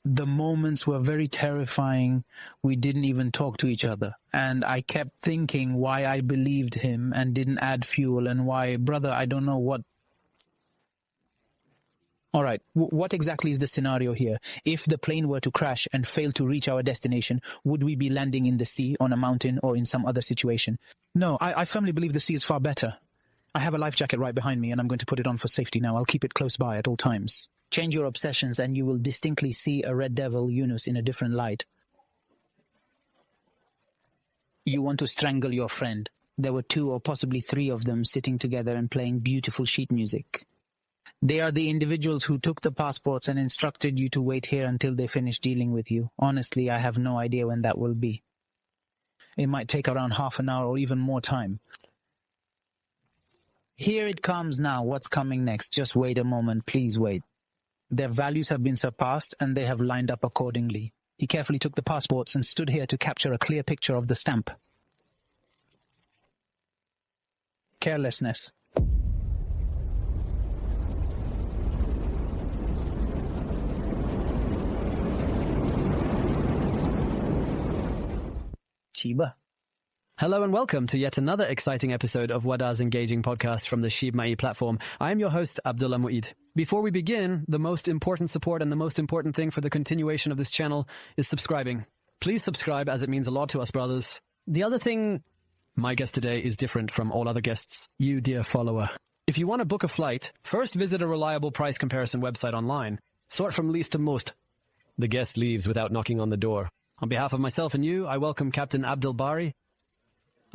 The moments were very terrifying. We didn't even talk to each other. And I kept thinking why I believed him and didn't add fuel, and why, brother, I don't know what. All right, what exactly is the scenario here? If the plane were to crash and fail to reach our destination, would we be landing in the sea, on a mountain, or in some other situation? No, I firmly believe the sea is far better. I have a life jacket right behind me, and I'm going to put it on for safety now. I'll keep it close by at all times. Change your obsessions and you will distinctly see a red devil, Yunus, in a different light. You want to strangle your friend. There were 2 or possibly 3 of them sitting together and playing beautiful sheet music. They are the individuals who took the passports and instructed you to wait here until they finish dealing with you. Honestly, I have no idea when that will be. It might take around half an hour or even more time. Here it comes now. What's coming next? Just wait a moment. Please wait. Their values have been surpassed and they have lined up accordingly. He carefully took the passports and stood here to capture a clear picture of the stamp. Carelessness. Chiba. Hello and welcome to yet another exciting episode of Wada's engaging podcast from the Sheeb Ma'i platform. I am your host, Abdullah Mu'id. Before we begin, the most important support and the most important thing for the continuation of this channel is subscribing. Please subscribe, as it means a lot to us, brothers. The other thing, my guest today is different from all other guests, you dear follower. If you want to book a flight, first visit a reliable price comparison website online. Sort from least to most. The guest leaves without knocking on the door. On behalf of myself and you, I welcome Captain Abdul Bari.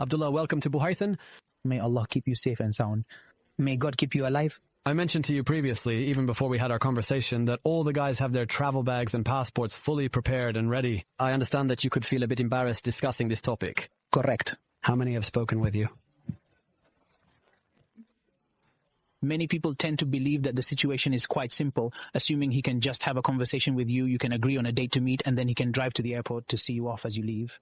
Abdullah, welcome to Buhaythan. May Allah keep you safe and sound. May God keep you alive. I mentioned to you previously, even before we had our conversation, that all the guys have their travel bags and passports fully prepared and ready. I understand that you could feel a bit embarrassed discussing this topic. Correct. How many have spoken with you? Many people tend to believe that the situation is quite simple, assuming he can just have a conversation with you, you can agree on a date to meet, and then he can drive to the airport to see you off as you leave.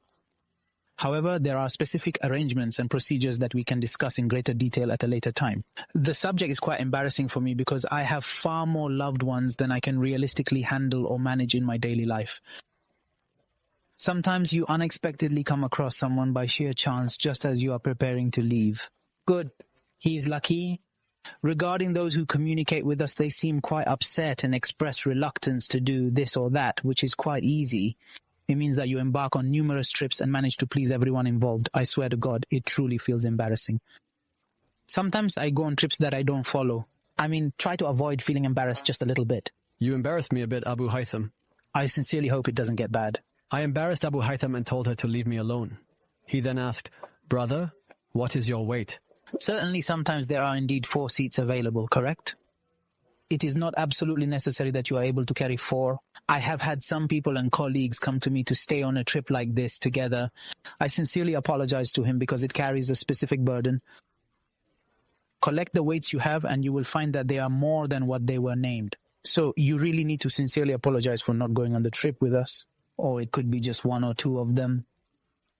However, there are specific arrangements and procedures that we can discuss in greater detail at a later time. The subject is quite embarrassing for me because I have far more loved ones than I can realistically handle or manage in my daily life. Sometimes you unexpectedly come across someone by sheer chance just as you are preparing to leave. Good. He's lucky. Regarding those who communicate with us, they seem quite upset and express reluctance to do this or that, which is quite easy. It means that you embark on numerous trips and manage to please everyone involved. I swear to God, it truly feels embarrassing. Sometimes I go on trips that I don't follow. Try to avoid feeling embarrassed just a little bit. You embarrassed me a bit, Abu Haytham. I sincerely hope it doesn't get bad. I embarrassed Abu Haytham and told her to leave me alone. He then asked, "Brother, what is your weight?" Certainly sometimes there are indeed 4 seats available, correct? It is not absolutely necessary that you are able to carry 4. I have had some people and colleagues come to me to stay on a trip like this together. I sincerely apologize to him because it carries a specific burden. Collect the weights you have and you will find that they are more than what they were named. So you really need to sincerely apologize for not going on the trip with us. Or it could be just 1 or 2 of them.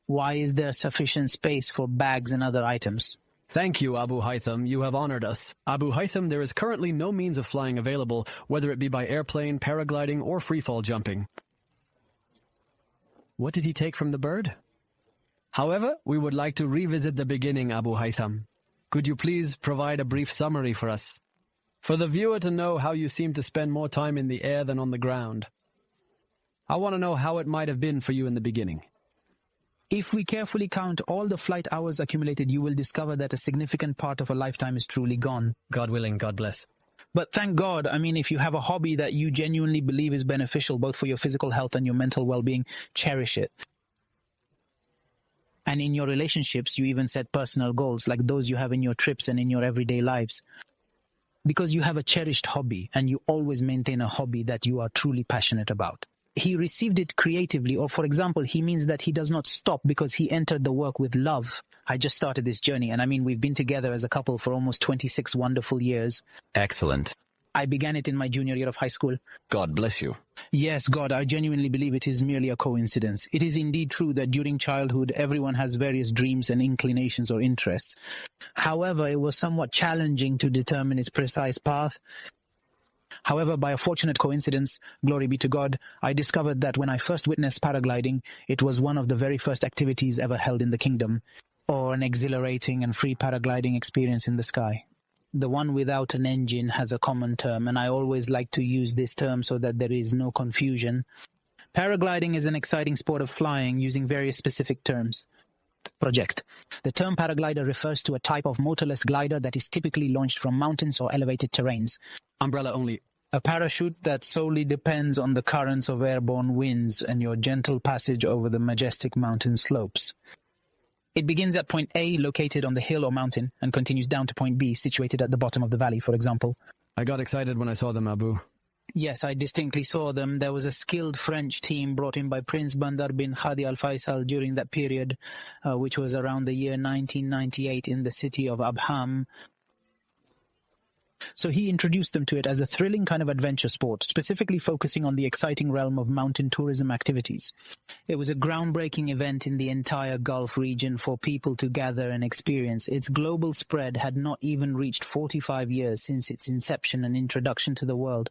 Why is there sufficient space for bags and other items? Thank you, Abu Haytham. You have honored us. Abu Haytham, there is currently no means of flying available, whether it be by airplane, paragliding, or freefall jumping. What did he take from the bird? However, we would like to revisit the beginning, Abu Haytham. Could you please provide a brief summary for us? For the viewer to know how you seem to spend more time in the air than on the ground. I want to know how it might have been for you in the beginning. If we carefully count all the flight hours accumulated, you will discover that a significant part of a lifetime is truly gone. God willing, God bless. But thank God, if you have a hobby that you genuinely believe is beneficial both for your physical health and your mental well-being, cherish it. And in your relationships, you even set personal goals like those you have in your trips and in your everyday lives. Because you have a cherished hobby and you always maintain a hobby that you are truly passionate about. He received it creatively, or for example, he means that he does not stop because he entered the work with love. I just started this journey, and we've been together as a couple for almost 26 wonderful years. Excellent. I began it in my junior year of high school. God bless you. Yes, God, I genuinely believe it is merely a coincidence. It is indeed true that during childhood, everyone has various dreams and inclinations or interests. However, it was somewhat challenging to determine its precise path. However, by a fortunate coincidence, glory be to God, I discovered that when I first witnessed paragliding, it was one of the very first activities ever held in the kingdom, or an exhilarating and free paragliding experience in the sky. The one without an engine has a common term, and I always like to use this term so that there is no confusion. Paragliding is an exciting sport of flying using various specific terms. Project. The term paraglider refers to a type of motorless glider that is typically launched from mountains or elevated terrains. Umbrella only. A parachute that solely depends on the currents of airborne winds and your gentle passage over the majestic mountain slopes. It begins at point A, located on the hill or mountain, and continues down to point B, situated at the bottom of the valley, for example. I got excited when I saw them, Abu. Yes, I distinctly saw them. There was a skilled French team brought in by Prince Bandar bin Hadi Al Faisal during that period, which was around the year 1998 in the city of Abham. So he introduced them to it as a thrilling kind of adventure sport, specifically focusing on the exciting realm of mountain tourism activities. It was a groundbreaking event in the entire Gulf region for people to gather and experience. Its global spread had not even reached 45 years since its inception and introduction to the world.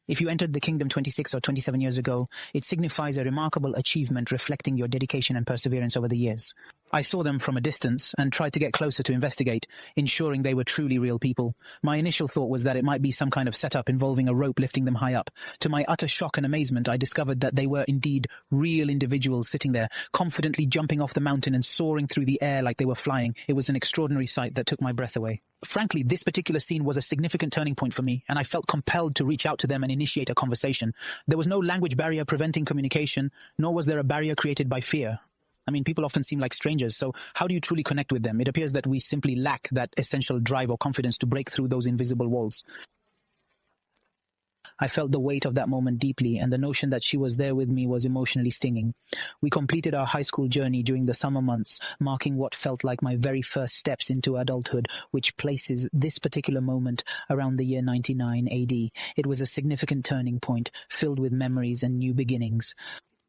If you entered the kingdom 26 or 27 years ago, it signifies a remarkable achievement reflecting your dedication and perseverance over the years. I saw them from a distance and tried to get closer to investigate, ensuring they were truly real people. My initial thought was that it might be some kind of setup involving a rope lifting them high up. To my utter shock and amazement, I discovered that they were indeed real individuals sitting there, confidently jumping off the mountain and soaring through the air like they were flying. It was an extraordinary sight that took my breath away. Frankly, this particular scene was a significant turning point for me, and I felt compelled to reach out to them and initiate a conversation. There was no language barrier preventing communication, nor was there a barrier created by fear. I mean, people often seem like strangers, so how do you truly connect with them? It appears that we simply lack that essential drive or confidence to break through those invisible walls. I felt the weight of that moment deeply, and the notion that she was there with me was emotionally stinging. We completed our high school journey during the summer months, marking what felt like my very first steps into adulthood, which places this particular moment around the year 99 AD. It was a significant turning point, filled with memories and new beginnings.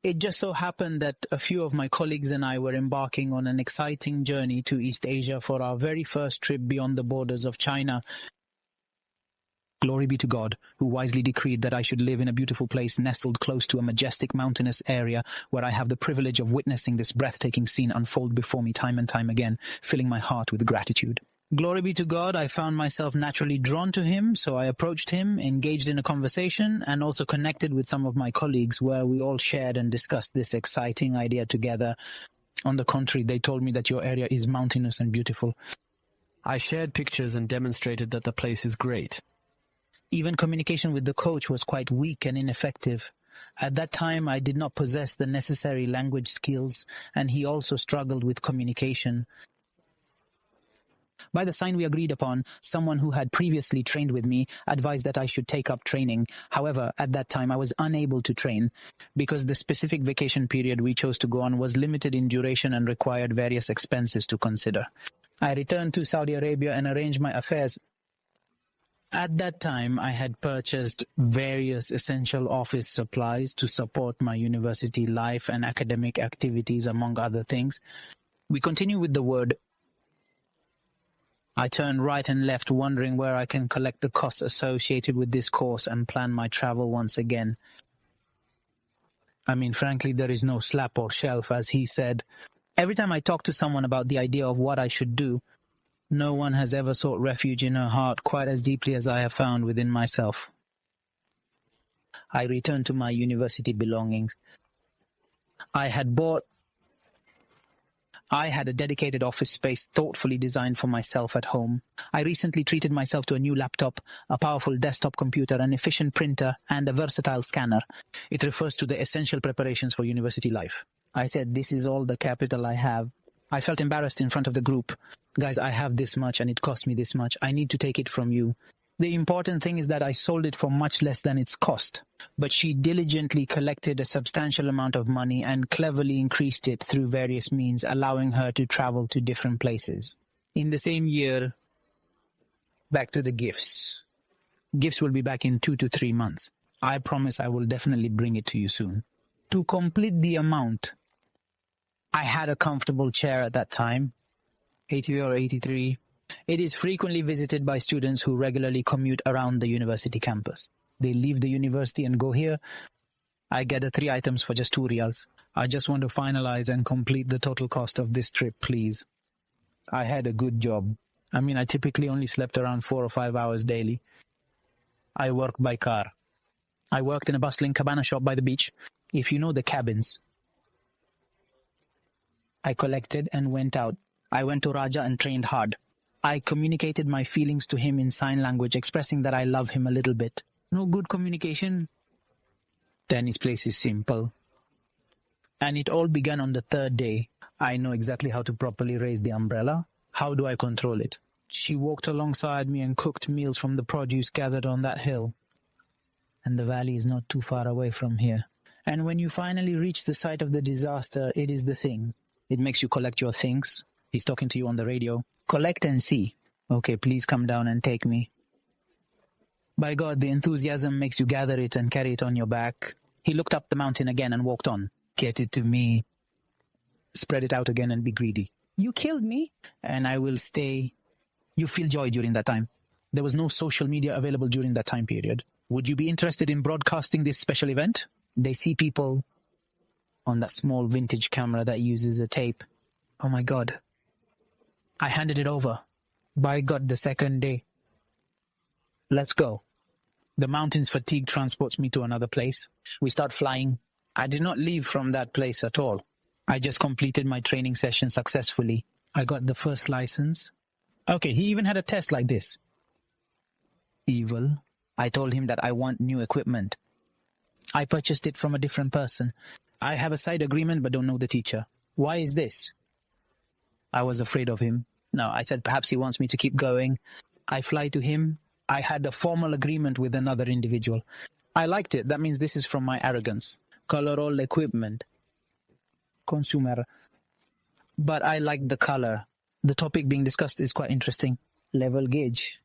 It just so happened that a few of my colleagues and I were embarking on an exciting journey to East Asia for our very first trip beyond the borders of China. Glory be to God, who wisely decreed that I should live in a beautiful place nestled close to a majestic mountainous area where I have the privilege of witnessing this breathtaking scene unfold before me time and time again, filling my heart with gratitude. Glory be to God, I found myself naturally drawn to him, so I approached him, engaged in a conversation, and also connected with some of my colleagues where we all shared and discussed this exciting idea together. On the contrary, they told me that your area is mountainous and beautiful. I shared pictures and demonstrated that the place is great. Even communication with the coach was quite weak and ineffective. At that time, I did not possess the necessary language skills, and he also struggled with communication. By the sign we agreed upon, someone who had previously trained with me advised that I should take up training. However, at that time I was unable to train because the specific vacation period we chose to go on was limited in duration and required various expenses to consider. I returned to Saudi Arabia and arranged my affairs. At that time, I had purchased various essential office supplies to support my university life and academic activities, among other things. We continue with the word. I turned right and left, wondering where I can collect the costs associated with this course and plan my travel once again. I mean, frankly, there is no slap or shelf, as he said. Every time I talk to someone about the idea of what I should do, no one has ever sought refuge in her heart quite as deeply as I have found within myself. I returned to my university belongings. I had a dedicated office space thoughtfully designed for myself at home. I recently treated myself to a new laptop, a powerful desktop computer, an efficient printer, and a versatile scanner. It refers to the essential preparations for university life. I said, this is all the capital I have. I felt embarrassed in front of the group. Guys, I have this much and it cost me this much. I need to take it from you. The important thing is that I sold it for much less than its cost. But she diligently collected a substantial amount of money and cleverly increased it through various means, allowing her to travel to different places. In the same year, back to the gifts. Gifts will be back in 2 to 3 months. I promise I will definitely bring it to you soon. To complete the amount, I had a comfortable chair at that time, 80 or 83. It is frequently visited by students who regularly commute around the university campus. They leave the university and go here. I gather 3 items for just 2 riyals. I just want to finalize and complete the total cost of this trip, please. I had a good job. I typically only slept around 4 or 5 hours daily. I work by car. I worked in a bustling cabana shop by the beach. If you know the cabins. I collected and went out. I went to Raja and trained hard. I communicated my feelings to him in sign language, expressing that I love him a little bit. No good communication. Danny's place is simple. And it all began on the 3rd day. I know exactly how to properly raise the umbrella. How do I control it? She walked alongside me and cooked meals from the produce gathered on that hill. And the valley is not too far away from here. And when you finally reach the site of the disaster, it is the thing. It makes you collect your things. He's talking to you on the radio. Collect and see. Okay, please come down and take me. By God, the enthusiasm makes you gather it and carry it on your back. He looked up the mountain again and walked on. Get it to me. Spread it out again and be greedy. You killed me, and I will stay. You feel joy during that time. There was no social media available during that time period. Would you be interested in broadcasting this special event? They see people on that small vintage camera that uses a tape. Oh my God. I handed it over. By God, the 2nd day. Let's go. The mountains fatigue transports me to another place. We start flying. I did not leave from that place at all. I just completed my training session successfully. I got the first license. Okay, he even had a test like this. Evil. I told him that I want new equipment. I purchased it from a different person. I have a side agreement but don't know the teacher. Why is this? I was afraid of him. No, I said perhaps he wants me to keep going. I fly to him. I had a formal agreement with another individual. I liked it. That means this is from my arrogance. Color all equipment. Consumer. But I like the color. The topic being discussed is quite interesting. Level gauge.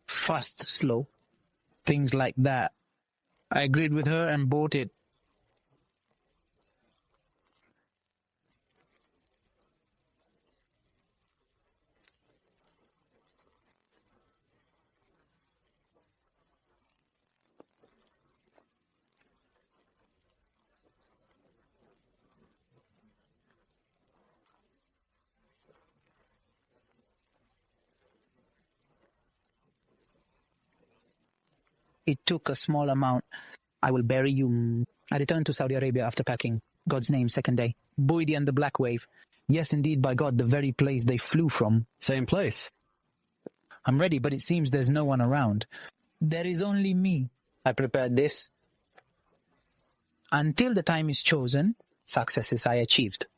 Fast, slow. Things like that. I agreed with her and bought it. It took a small amount. I will bury you. I returned to Saudi Arabia after packing. God's name, 2nd day. Boidi and the Black Wave. Yes, indeed, by God, the very place they flew from. Same place. I'm ready, but it seems there's no one around. There is only me. I prepared this. Until the time is chosen, successes I achieved.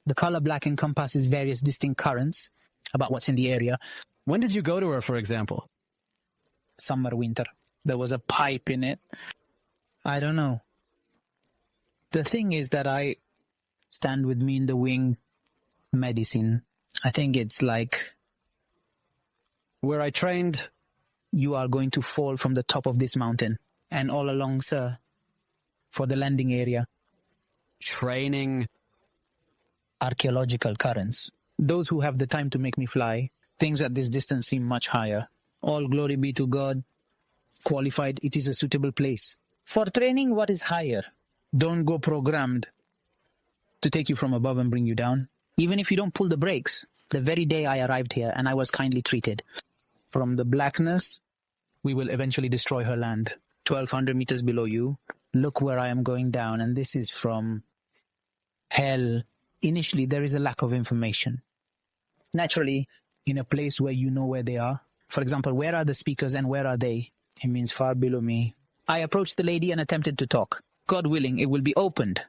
The color black encompasses various distinct currents about what's in the area. When did you go to her, for example? Summer, winter. There was a pipe in it. I don't know. The thing is that I stand with me in the wing medicine. I think it's like where I trained. You are going to fall from the top of this mountain. And all along, sir, for the landing area. Training. Archaeological currents. Those who have the time to make me fly. Things at this distance seem much higher. All glory be to God. Qualified, it is a suitable place. For training, what is higher? Don't go programmed to take you from above and bring you down. Even if you don't pull the brakes. The very day I arrived here and I was kindly treated. From the blackness, we will eventually destroy her land. 1,200 meters below you. Look where I am going down, and this is from hell. Initially, there is a lack of information. Naturally, in a place where you know where they are. For example, where are the speakers and where are they? It means far below me. I approached the lady and attempted to talk. God willing, it will be opened.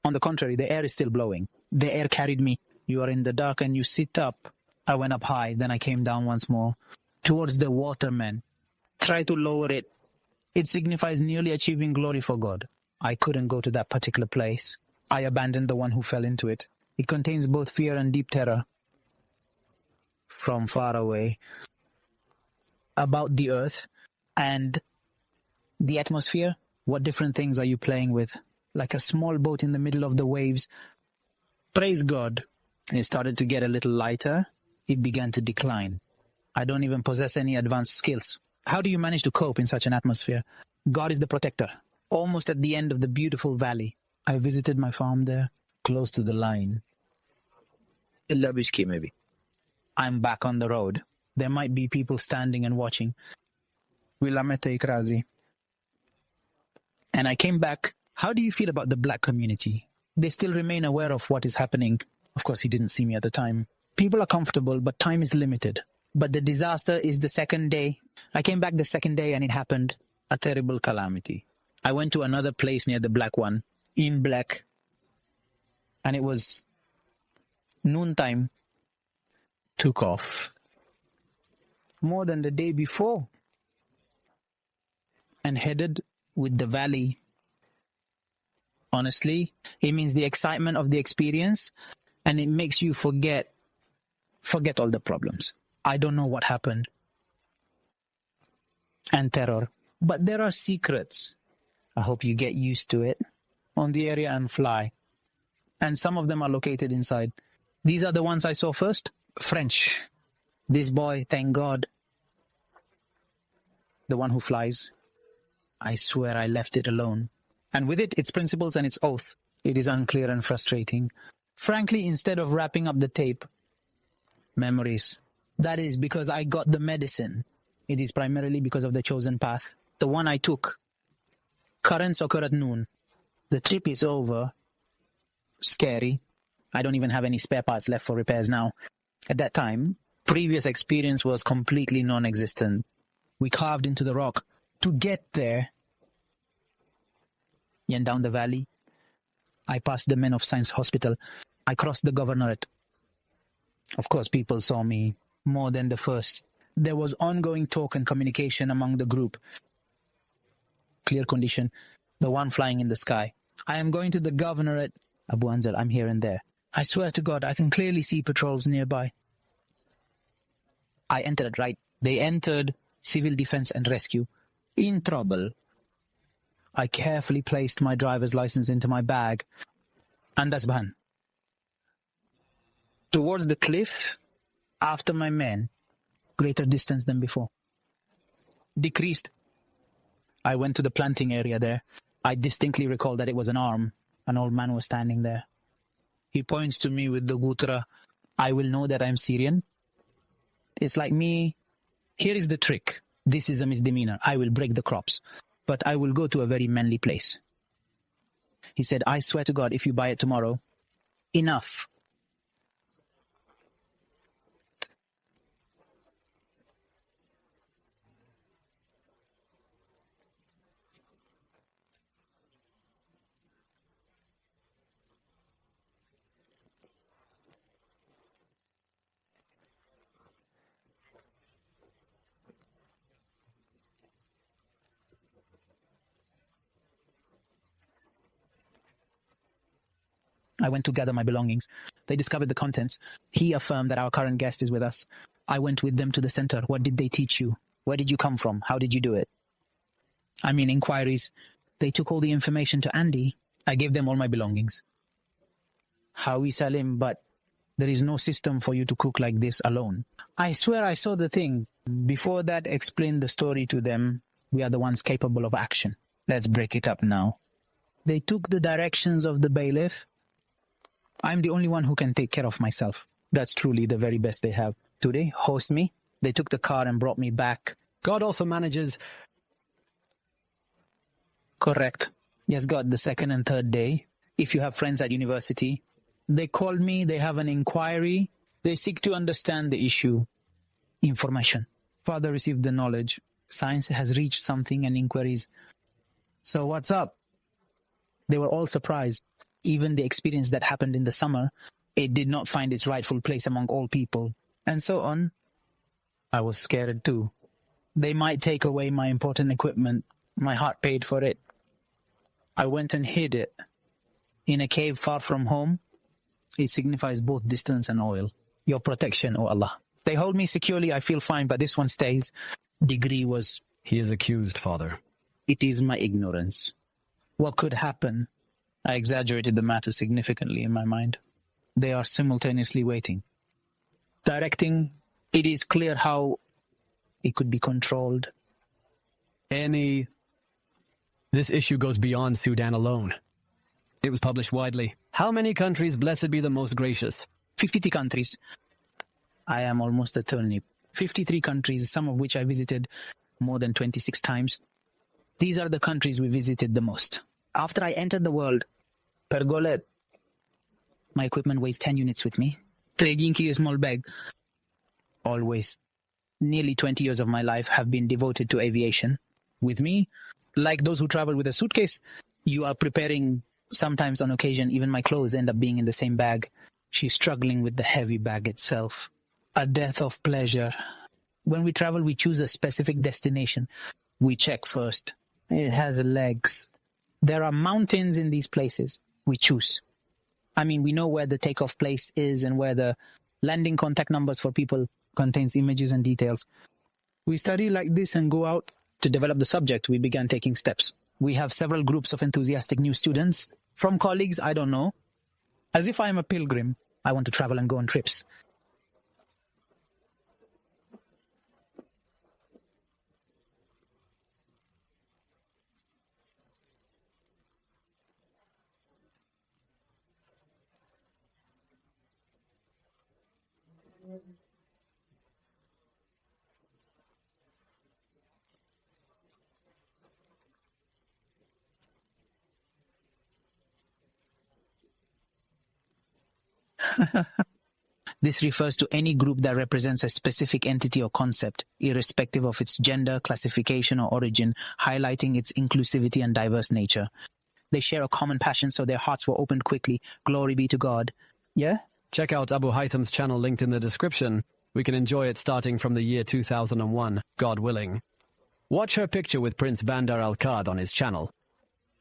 On the contrary, the air is still blowing. The air carried me. You are in the dark and you sit up. I went up high, then I came down once more. Towards the watermen. Try to lower it. It signifies nearly achieving glory for God. I couldn't go to that particular place. I abandoned the one who fell into it. It contains both fear and deep terror. From far away. About the earth and the atmosphere. What different things are you playing with? Like a small boat in the middle of the waves. Praise God. It started to get a little lighter. It began to decline. I don't even possess any advanced skills. How do you manage to cope in such an atmosphere? God is the protector. Almost at the end of the beautiful valley, I visited my farm there, close to the line. maybe. I'm back on the road. There might be people standing and watching. Wilamete Ikrazi. And I came back. How do you feel about the black community? They still remain aware of what is happening. Of course, he didn't see me at the time. People are comfortable, but time is limited. But the disaster is the second day. I came back the second day and it happened. A terrible calamity. I went to another place near the black one, in black. And it was noontime. Took off. More than the day before. And headed with the valley. Honestly, it means the excitement of the experience, and it makes you forget all the problems. I don't know what happened. And terror. But there are secrets. I hope you get used to it. On the area and fly. And some of them are located inside. These are the ones I saw first. French. This boy, thank God. The one who flies. I swear I left it alone. And with it, its principles and its oath. It is unclear and frustrating. Frankly, instead of wrapping up the tape, memories. That is because I got the medicine. It is primarily because of the chosen path. The one I took. Currents occur at noon. The trip is over. Scary. I don't even have any spare parts left for repairs now. At that time, previous experience was completely non-existent. We carved into the rock. To get there, and down the valley, I passed the Men of Science Hospital. I crossed the governorate. Of course, people saw me more than the first. There was ongoing talk and communication among the group. Clear condition, the one flying in the sky. I am going to the governorate. Abu Anzal, I'm here and there. I swear to God, I can clearly see patrols nearby. I entered, right? They entered Civil Defense and Rescue. In trouble. I carefully placed my driver's license into my bag. Andasban. Towards the cliff, after my men, greater distance than before. Decreased. I went to the planting area there. I distinctly recall that it was an arm. An old man was standing there. He points to me with the gutra. I will know that I'm Syrian. It's like me. Here is the trick. This is a misdemeanor. I will break the crops. But I will go to a very manly place. He said, I swear to God, if you buy it tomorrow, enough. I went to gather my belongings. They discovered the contents. He affirmed that our current guest is with us. I went with them to the center. What did they teach you? Where did you come from? How did you do it? I mean, inquiries. They took all the information to Andy. I gave them all my belongings. Hawi Salim, but there is no system for you to cook like this alone. I swear I saw the thing. Before that, explain the story to them. We are the ones capable of action. Let's break it up now. They took the directions of the bailiff. I'm the only one who can take care of myself. That's truly the very best they have. Today, host me. They took the car and brought me back. God also manages. Correct. Yes, God, the second and third day. If you have friends at university, they called me, they have an inquiry. They seek to understand the issue. Information. Father received the knowledge. Science has reached something and inquiries. So what's up? They were all surprised. Even the experience that happened in the summer, it did not find its rightful place among all people. And so on. I was scared too. They might take away my important equipment. My heart paid for it. I went and hid it. In a cave far from home. It signifies both distance and oil. Your protection, O Allah. They hold me securely, I feel fine, but this one stays. Degree was... He is accused, Father. It is my ignorance. What could happen? I exaggerated the matter significantly in my mind. They are simultaneously waiting. Directing, it is clear how it could be controlled. This issue goes beyond Sudan alone. It was published widely. How many countries, blessed be the most gracious? 53 countries. I am almost a turnip. 53 countries, some of which I visited more than 26 times. These are the countries we visited the most. After I entered the world, Pergolet, my equipment weighs 10 units with me. Treginki, a small bag. Always. Nearly 20 years of my life have been devoted to aviation. With me, like those who travel with a suitcase, you are preparing. Sometimes on occasion, even my clothes end up being in the same bag. She's struggling with the heavy bag itself. A death of pleasure. When we travel, we choose a specific destination. We check first. It has legs. There are mountains in these places. We choose. I mean, we know where the takeoff place is and where the landing contact numbers for people contains images and details. We study like this and go out. To develop the subject, we began taking steps. We have several groups of enthusiastic new students. From colleagues, I don't know. As if I am a pilgrim. I want to travel and go on trips. This refers to any group that represents a specific entity or concept, irrespective of its gender, classification, or origin, highlighting its inclusivity and diverse nature. They share a common passion, so their hearts were opened quickly. Glory be to God. Yeah? Check out Abu Haytham's channel linked in the description. We can enjoy it starting from the year 2001, God willing. Watch her picture with Prince Bandar Al-Qad on his channel.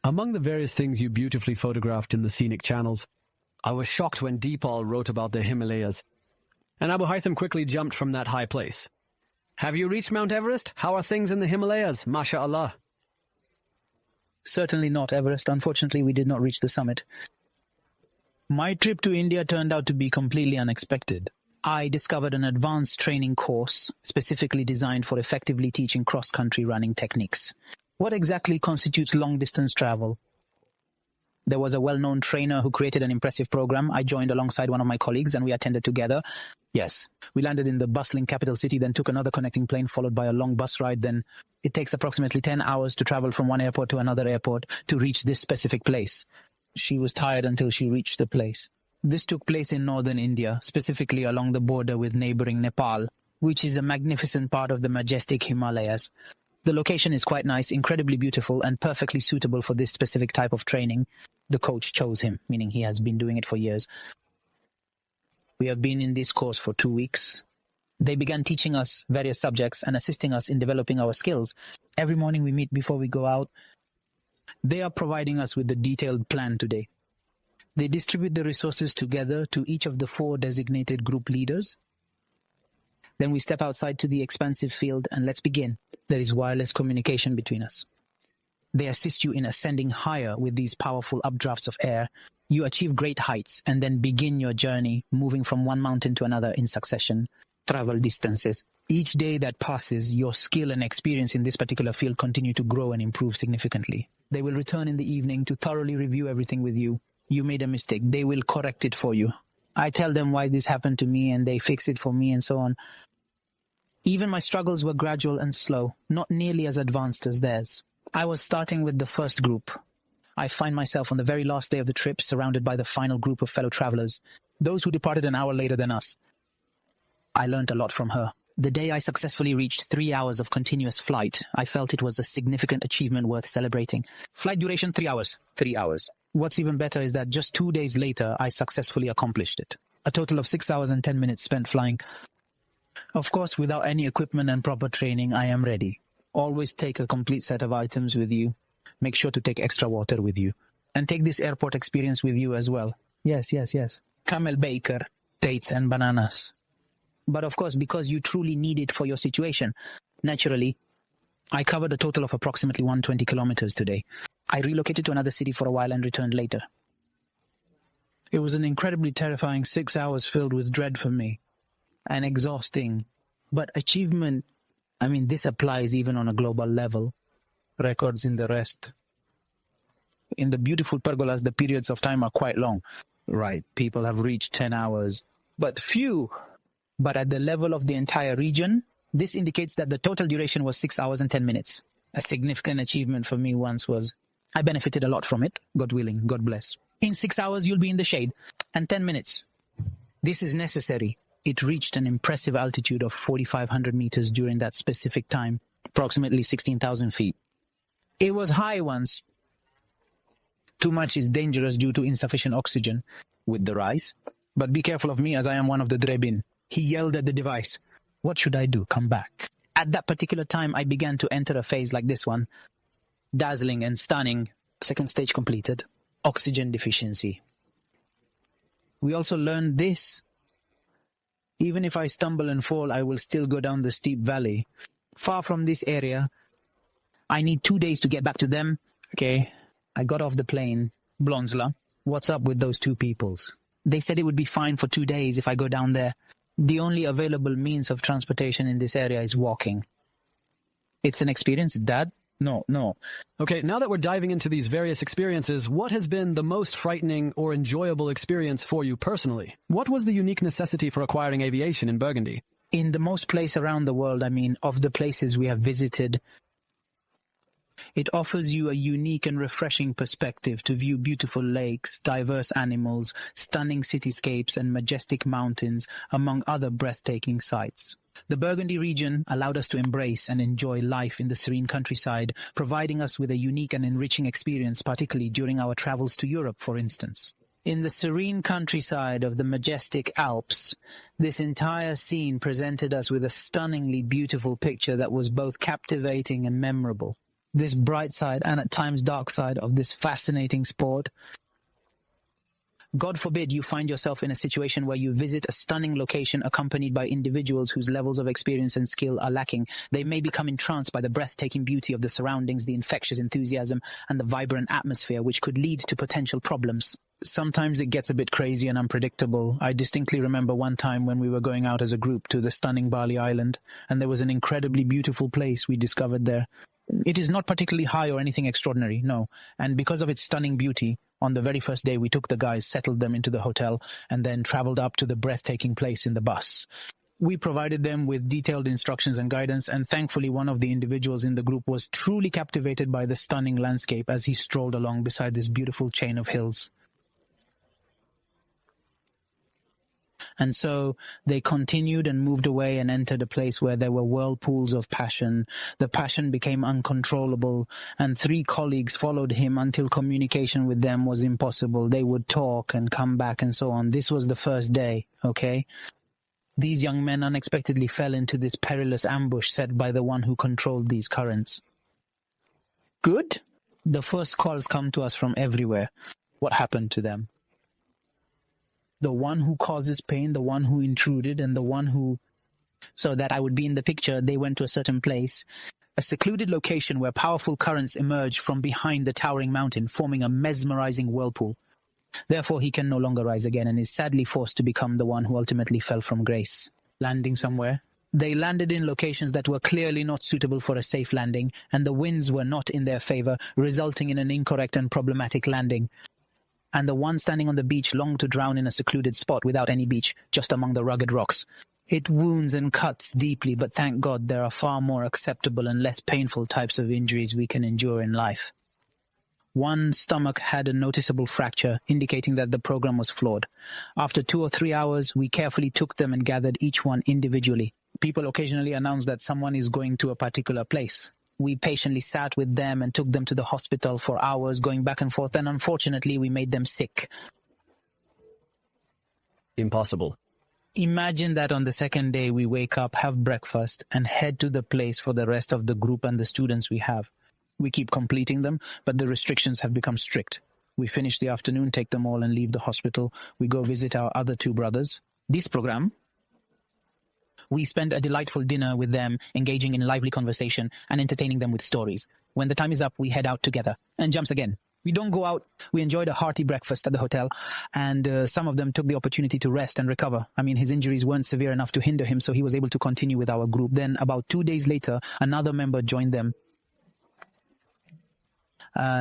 Among the various things you beautifully photographed in the scenic channels, I was shocked when Deepal wrote about the Himalayas, and Abu Haytham quickly jumped from that high place. Have you reached Mount Everest? How are things in the Himalayas? MashaAllah. Certainly not Everest. Unfortunately, we did not reach the summit. My trip to India turned out to be completely unexpected. I discovered an advanced training course specifically designed for effectively teaching cross-country running techniques. What exactly constitutes long-distance travel? There was a well-known trainer who created an impressive program. I joined alongside one of my colleagues and we attended together. Yes, we landed in the bustling capital city, then took another connecting plane followed by a long bus ride. Then it takes approximately 10 hours to travel from one airport to another airport to reach this specific place. She was tired until she reached the place. This took place in northern India, specifically along the border with neighboring Nepal, which is a magnificent part of the majestic Himalayas. The location is quite nice, incredibly beautiful, and perfectly suitable for this specific type of training. The coach chose him, meaning he has been doing it for years. We have been in this course for 2 weeks. They began teaching us various subjects and assisting us in developing our skills. Every morning we meet before we go out. They are providing us with the detailed plan today. They distribute the resources together to each of the 4 designated group leaders. Then we step outside to the expansive field and let's begin. There is wireless communication between us. They assist you in ascending higher with these powerful updrafts of air. You achieve great heights and then begin your journey, moving from one mountain to another in succession. Travel distances. Each day that passes, your skill and experience in this particular field continue to grow and improve significantly. They will return in the evening to thoroughly review everything with you. You made a mistake. They will correct it for you. I tell them why this happened to me and they fix it for me and so on. Even my struggles were gradual and slow, not nearly as advanced as theirs. I was starting with the first group. I find myself on the very last day of the trip, surrounded by the final group of fellow travelers, those who departed an hour later than us. I learned a lot from her. The day I successfully reached 3 hours of continuous flight, I felt it was a significant achievement worth celebrating. Flight duration 3 hours. 3 hours. What's even better is that just 2 days later, I successfully accomplished it. A total of 6 hours and 10 minutes spent flying. Of course, without any equipment and proper training, I am ready. Always take a complete set of items with you. Make sure to take extra water with you. And take this airport experience with you as well. Yes. Camel baker, dates and bananas. But of course, because you truly need it for your situation. Naturally, I covered a total of approximately 120 kilometers today. I relocated to another city for a while and returned later. It was an incredibly terrifying 6 hours filled with dread for me. And exhausting. But achievement, this applies even on a global level. records in the rest. In the beautiful pergolas, the periods of time are quite long. Right, people have reached 10 hours, but few. But at the level of the entire region, this indicates that the total duration was 6 hours and 10 minutes. A significant achievement for me once was, I benefited a lot from it, God willing, God bless. In 6 hours, you'll be in the shade, and 10 minutes. This is necessary. It reached an impressive altitude of 4,500 meters during that specific time, approximately 16,000 feet. It was high once. Too much is dangerous due to insufficient oxygen with the rise. But be careful of me, as I am one of the Drebin. He yelled at the device. What should I do? Come back. At that particular time, I began to enter a phase like this one. Dazzling and stunning. Second stage completed. Oxygen deficiency. We also learned this. Even if I stumble and fall, I will still go down the steep valley. Far from this area. I need 2 days to get back to them. Okay. I got off the plane. Blonsla. What's up with those two peoples? They said it would be fine for 2 days if I go down there. The only available means of transportation in this area is walking. It's an experience, Dad? No. Okay, now that we're diving into these various experiences, what has been the most frightening or enjoyable experience for you personally? What was the unique necessity for acquiring aviation in Burgundy? In the most place around the world, of the places we have visited, it offers you a unique and refreshing perspective to view beautiful lakes, diverse animals, stunning cityscapes, and majestic mountains, among other breathtaking sights. The Burgundy region allowed us to embrace and enjoy life in the serene countryside, providing us with a unique and enriching experience, particularly during our travels to Europe, for instance. In the serene countryside of the majestic Alps, this entire scene presented us with a stunningly beautiful picture that was both captivating and memorable. This bright side and at times dark side of this fascinating sport. God forbid you find yourself in a situation where you visit a stunning location accompanied by individuals whose levels of experience and skill are lacking. They may become entranced by the breathtaking beauty of the surroundings, the infectious enthusiasm, and the vibrant atmosphere, which could lead to potential problems. Sometimes it gets a bit crazy and unpredictable. I distinctly remember one time when we were going out as a group to the stunning Bali Island, and there was an incredibly beautiful place we discovered there. It is not particularly high or anything extraordinary, no. And because of its stunning beauty, on the very first day we took the guys, settled them into the hotel, and then traveled up to the breathtaking place in the bus. We provided them with detailed instructions and guidance, and thankfully one of the individuals in the group was truly captivated by the stunning landscape as he strolled along beside this beautiful chain of hills. And so they continued and moved away and entered a place where there were whirlpools of passion. The passion became uncontrollable, and 3 colleagues followed him until communication with them was impossible. They would talk and come back and so on. This was the first day, okay? These young men unexpectedly fell into this perilous ambush set by the one who controlled these currents. Good? The first calls come to us from everywhere. What happened to them? The one who causes pain, the one who intruded, and the one who... So that I would be in the picture, they went to a certain place, a secluded location where powerful currents emerged from behind the towering mountain, forming a mesmerizing whirlpool. Therefore, he can no longer rise again and is sadly forced to become the one who ultimately fell from grace. Landing somewhere. They landed in locations that were clearly not suitable for a safe landing, and the winds were not in their favor, resulting in an incorrect and problematic landing. And the one standing on the beach longed to drown in a secluded spot without any beach, just among the rugged rocks. It wounds and cuts deeply, but thank God there are far more acceptable and less painful types of injuries we can endure in life. One stomach had a noticeable fracture, indicating that the program was flawed. After 2 or 3 hours, we carefully took them and gathered each one individually. People occasionally announce that someone is going to a particular place. We patiently sat with them and took them to the hospital for hours, going back and forth, and unfortunately we made them sick. Impossible. Imagine that on the second day we wake up, have breakfast, and head to the place for the rest of the group and the students we have. We keep completing them, but the restrictions have become strict. We finish the afternoon, take them all and leave the hospital. We go visit our other 2 brothers. This program... We spend a delightful dinner with them, engaging in lively conversation and entertaining them with stories. When the time is up, we head out together. And jumps again. We don't go out. We enjoyed a hearty breakfast at the hotel, and some of them took the opportunity to rest and recover. His injuries weren't severe enough to hinder him, so he was able to continue with our group. Then, about 2 days later, another member joined them.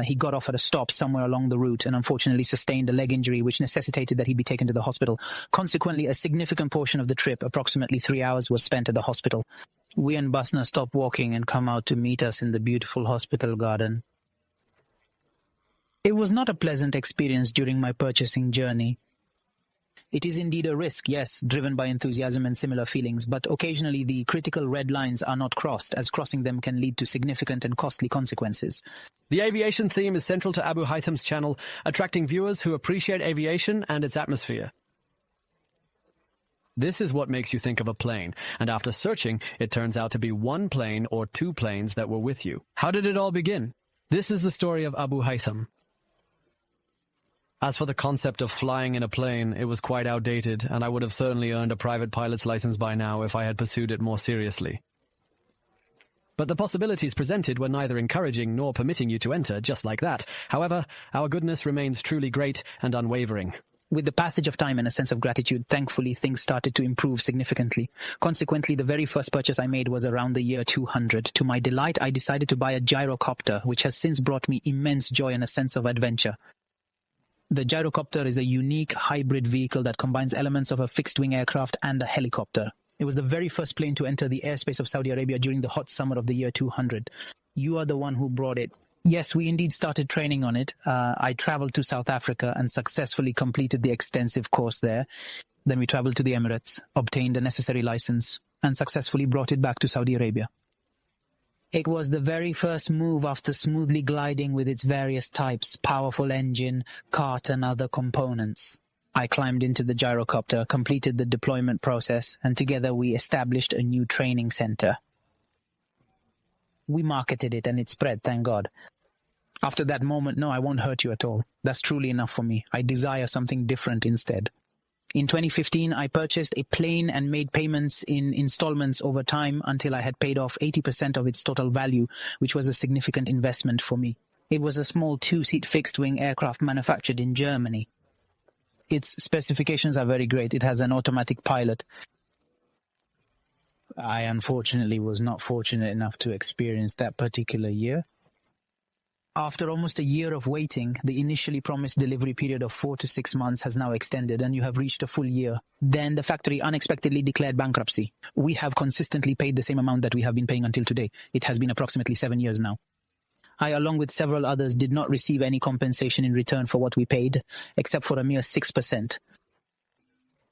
He got off at a stop somewhere along the route and unfortunately sustained a leg injury, which necessitated that he be taken to the hospital. Consequently, a significant portion of the trip, approximately 3 hours, was spent at the hospital. We and Basna stop walking and come out to meet us in the beautiful hospital garden. It was not a pleasant experience during my purchasing journey. It is indeed a risk, yes, driven by enthusiasm and similar feelings, but occasionally the critical red lines are not crossed, as crossing them can lead to significant and costly consequences. The aviation theme is central to Abu Haytham's channel, attracting viewers who appreciate aviation and its atmosphere. This is what makes you think of a plane, and after searching, it turns out to be one plane or two planes that were with you. How did it all begin? This is the story of Abu Haytham. As for the concept of flying in a plane, it was quite outdated, and I would have certainly earned a private pilot's license by now if I had pursued it more seriously. But the possibilities presented were neither encouraging nor permitting you to enter just like that. However, our goodness remains truly great and unwavering. With the passage of time and a sense of gratitude, thankfully things started to improve significantly. Consequently, the very first purchase I made was around the year 200. To my delight, I decided to buy a gyrocopter, which has since brought me immense joy and a sense of adventure. The gyrocopter is a unique hybrid vehicle that combines elements of a fixed-wing aircraft and a helicopter. It was the very first plane to enter the airspace of Saudi Arabia during the hot summer of the year 200. You are the one who brought it. Yes, we indeed started training on it. I traveled to South Africa and successfully completed the extensive course there. Then we traveled to the Emirates, obtained a necessary license, and successfully brought it back to Saudi Arabia. It was the very first move after smoothly gliding with its various types, powerful engine, cart and other components. I climbed into the gyrocopter, completed the deployment process, and together we established a new training center. We marketed it and it spread, thank God. After that moment, no, I won't hurt you at all. That's truly enough for me. I desire something different instead. In 2015, I purchased a plane and made payments in installments over time until I had paid off 80% of its total value, which was a significant investment for me. It was a small two-seat fixed-wing aircraft manufactured in Germany. Its specifications are very great. It has an automatic pilot. I unfortunately was not fortunate enough to experience that particular year. After almost a year of waiting, the initially promised delivery period of 4 to 6 months has now extended and you have reached a full year. Then the factory unexpectedly declared bankruptcy. We have consistently paid the same amount that we have been paying until today. It has been approximately 7 years now. I, along with several others, did not receive any compensation in return for what we paid, except for a mere 6%.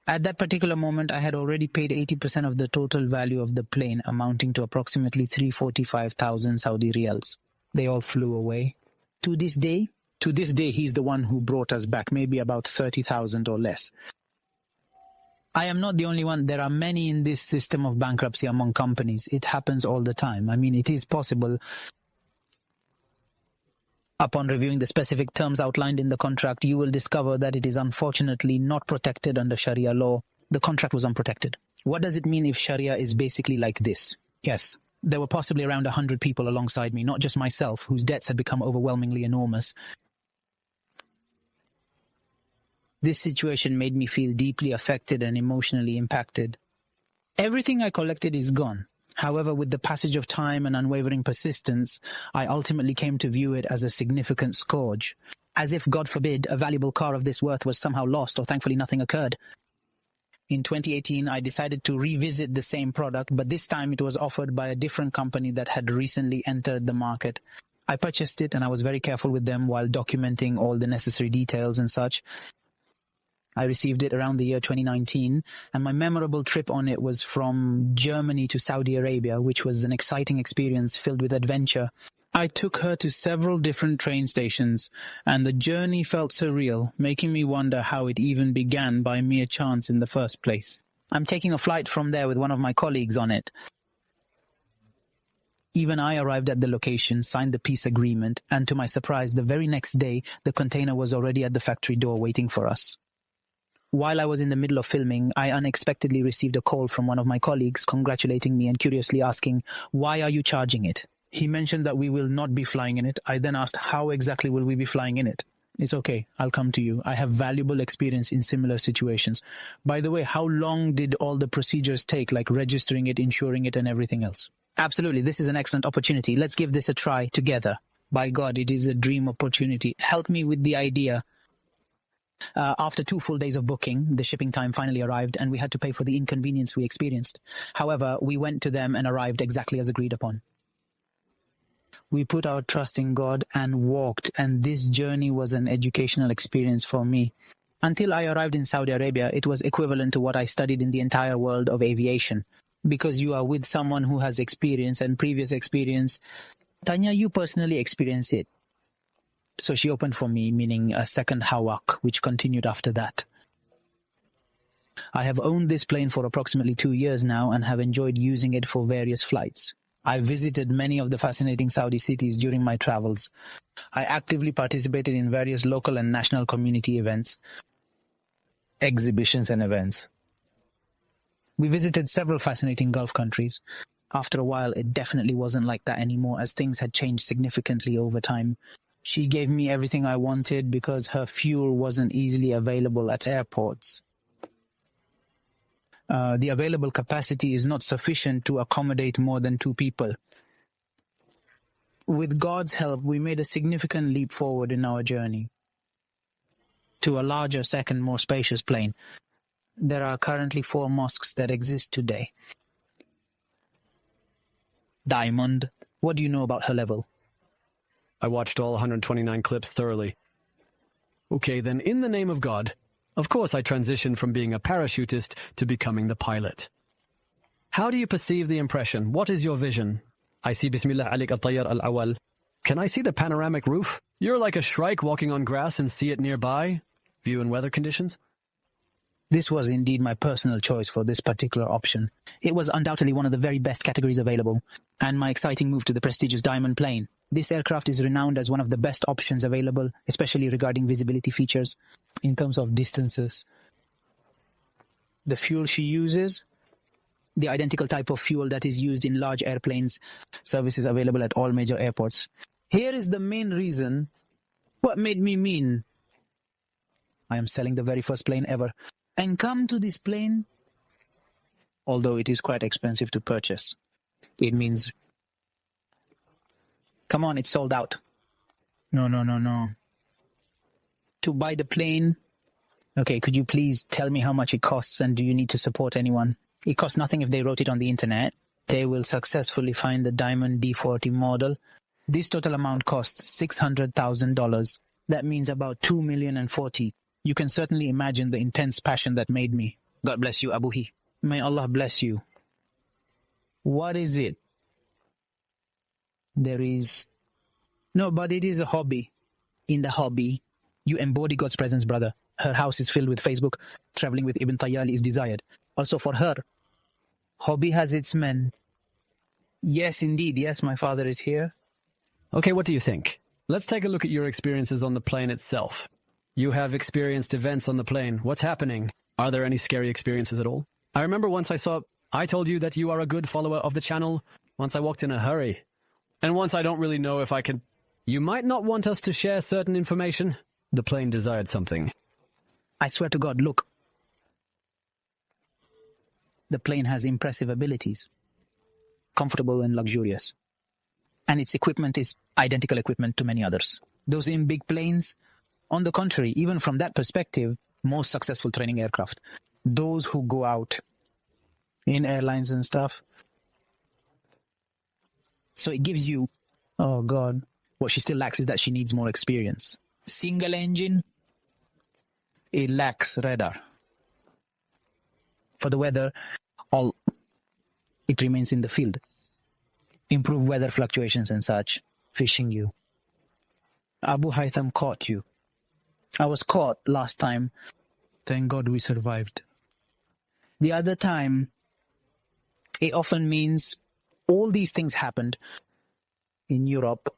At that particular moment, I had already paid 80% of the total value of the plane, amounting to approximately 345,000 Saudi riyals. They all flew away. To this day, he's the one who brought us back, maybe about 30,000 or less. I am not the only one. There are many in this system of bankruptcy among companies. It happens all the time. I mean, it is possible. Upon reviewing the specific terms outlined in the contract, you will discover that it is unfortunately not protected under Sharia law. The contract was unprotected. What does it mean if Sharia is basically like this? Yes. There were possibly around 100 people alongside me, not just myself, whose debts had become overwhelmingly enormous. This situation made me feel deeply affected and emotionally impacted. Everything I collected is gone. However, with the passage of time and unwavering persistence, I ultimately came to view it as a significant scourge. As if, God forbid, a valuable car of this worth was somehow lost or thankfully nothing occurred. In 2018, I decided to revisit the same product, but this time it was offered by a different company that had recently entered the market. I purchased it and I was very careful with them while documenting all the necessary details and such. I received it around the year 2019, and my memorable trip on it was from Germany to Saudi Arabia, which was an exciting experience filled with adventure. I took her to several different train stations, and the journey felt surreal, making me wonder how it even began by mere chance in the first place. I'm taking a flight from there with one of my colleagues on it. Even I arrived at the location, signed the peace agreement, and to my surprise, the very next day, the container was already at the factory door waiting for us. While I was in the middle of filming, I unexpectedly received a call from one of my colleagues congratulating me and curiously asking, "Why are you charging it?" He mentioned that we will not be flying in it. I then asked, "How exactly will we be flying in it?" "It's okay, I'll come to you. I have valuable experience in similar situations. By the way, how long did all the procedures take, like registering it, insuring it, and everything else?" "Absolutely, this is an excellent opportunity. Let's give this a try together." By God, it is a dream opportunity. Help me with the idea. After 2 full days of booking, the shipping time finally arrived and we had to pay for the inconvenience we experienced. However, we went to them and arrived exactly as agreed upon. We put our trust in God and walked, and this journey was an educational experience for me. Until I arrived in Saudi Arabia, it was equivalent to what I studied in the entire world of aviation. Because you are with someone who has experience and previous experience. Tanya, you personally experienced it. So she opened for me, meaning a second hawak, which continued after that. I have owned this plane for approximately 2 years now and have enjoyed using it for various flights. I visited many of the fascinating Saudi cities during my travels. I actively participated in various local and national community events, exhibitions and events. We visited several fascinating Gulf countries. After a while, it definitely wasn't like that anymore, as things had changed significantly over time. She gave me everything I wanted because her fuel wasn't easily available at airports. The available capacity is not sufficient to accommodate more than 2 people. With God's help, we made a significant leap forward in our journey to a larger, second, more spacious plane. There are currently 4 mosques that exist today. Diamond, what do you know about her level? I watched all 129 clips thoroughly. Okay, then in the name of God, of course I transitioned from being a parachutist to becoming the pilot. How do you perceive the impression? What is your vision? I see Bismillah alik al-Tayyar al-Awal. Can I see the panoramic roof? You're like a shrike walking on grass and see it nearby? View and weather conditions? This was indeed my personal choice for this particular option. It was undoubtedly one of the very best categories available, and my exciting move to the prestigious Diamond plane. This aircraft is renowned as one of the best options available, especially regarding visibility features. In terms of distances, the fuel she uses, the identical type of fuel that is used in large airplanes, services available at all major airports. Here is the main reason what made me mean. I am selling the very first plane ever. And come to this plane, although it is quite expensive to purchase. It means, come on, it's sold out. No. To buy the plane, okay, could you please tell me how much it costs and do you need to support anyone? It costs nothing if they wrote it on the internet. They will successfully find the Diamond D40 model. This total amount costs $600,000. That means about $2,040,000. You can certainly imagine the intense passion that made me. God bless you, Abuhi. May Allah bless you. What is it? There is... No, but it is a hobby. In the hobby, you embody God's presence, brother. Her house is filled with Facebook. Traveling with Ibn Tayyali is desired. Also for her, hobby has its men. Yes, indeed. Yes, my father is here. Okay, what do you think? Let's take a look at your experiences on the plane itself. You have experienced events on the plane. What's happening? Are there any scary experiences at all? I remember once I told you that you are a good follower of the channel. Once I walked in a hurry. And once I don't really know if I can... You might not want us to share certain information. The plane desired something. I swear to God, look. The plane has impressive abilities. Comfortable and luxurious. And its equipment is identical equipment to many others. Those in big planes... On the contrary, even from that perspective, most successful training aircraft. Those who go out in airlines and stuff. So it gives you, oh God, what she still lacks is that she needs more experience. Single engine, it lacks radar. For the weather, it remains in the field. Improve weather fluctuations and such, fishing you. Abu Haytham caught you. I was caught last time. Thank God we survived. The other time, it often means all these things happened in Europe.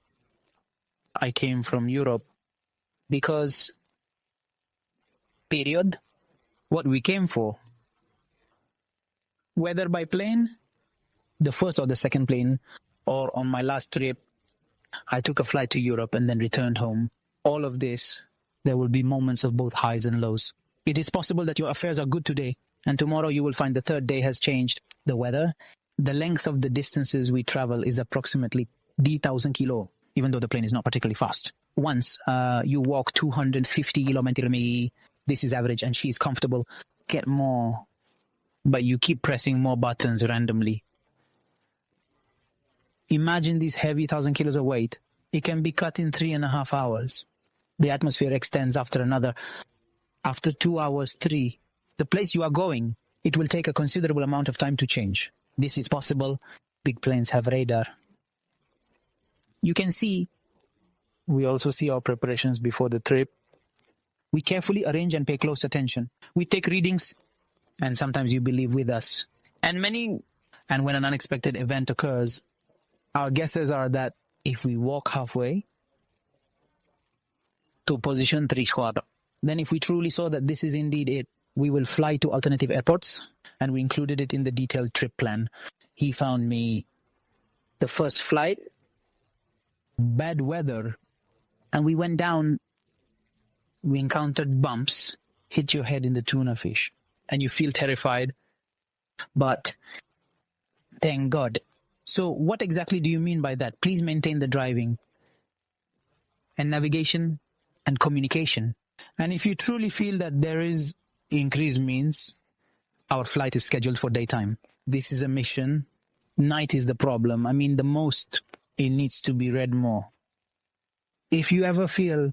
I came from Europe because, period, what we came for. Whether by plane, the first or the second plane, or on my last trip, I took a flight to Europe and then returned home. All of this, there will be moments of both highs and lows. It is possible that your affairs are good today, and tomorrow you will find the third day has changed. The weather, the length of the distances we travel is approximately 10,000 kilo. even though the plane is not particularly fast. Once you walk 250 kilometers, this is average, and she's comfortable, get more. But you keep pressing more buttons randomly. Imagine these heavy 1,000 kilos of weight. It can be cut in 3.5 hours. The atmosphere extends after another. After 2 hours, 3. The place you are going, it will take a considerable amount of time to change. This is possible. Big planes have radar. You can see, we also see our preparations before the trip. We carefully arrange and pay close attention. We take readings, and sometimes you believe with us. And when an unexpected event occurs, our guesses are that if we walk halfway to position 3 squad, then if we truly saw that this is indeed it, we will fly to alternative airports, and we included it in the detailed trip plan. He found me the first flight, bad weather, and we went down. We encountered bumps, hit your head in the tuna fish, and you feel terrified. But thank God. So what exactly do you mean by that? Please maintain the driving and navigation and communication. And if you truly feel that there is increased means, our flight is scheduled for daytime. This is a mission. Night is the problem. I mean, the most, it needs to be read more. If you ever feel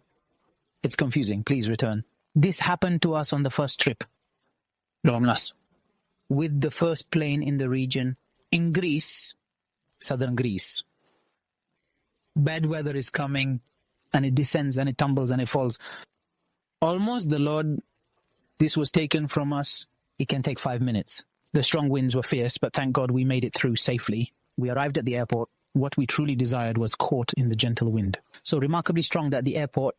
it's confusing, please return. This happened to us on the first trip, Romlas, with the first plane in the region in Greece, southern Greece. Bad weather is coming, and it descends and it tumbles and it falls. Almost the Lord, this was taken from us. It can take 5 minutes. The strong winds were fierce, but thank God we made it through safely. We arrived at the airport. What we truly desired was caught in the gentle wind. So remarkably strong that the airport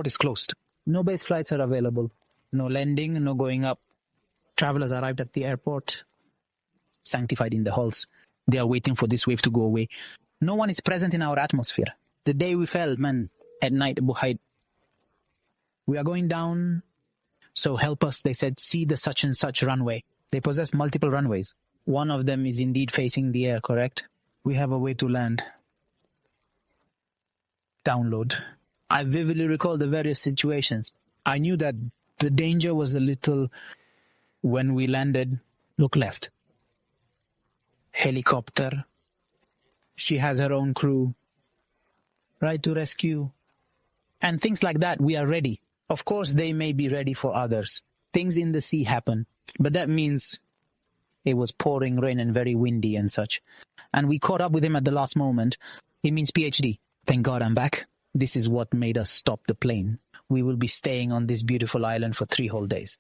is closed. No base flights are available. No landing, no going up. Travelers arrived at the airport, sanctified in the halls. They are waiting for this wave to go away. No one is present in our atmosphere. The day we fell, man, at night, Abu Haid, we are going down, so help us. They said, see the such and such runway. They possess multiple runways. One of them is indeed facing the air, correct? We have a way to land. Download. I vividly recall the various situations. I knew that the danger was a little when we landed. Look left. Helicopter. She has her own crew. Right to rescue. And things like that, we are ready. Of course, they may be ready for others. Things in the sea happen. But that means it was pouring rain and very windy and such. And we caught up with him at the last moment. It means PhD. Thank God I'm back. This is what made us stop the plane. We will be staying on this beautiful island for 3 whole days.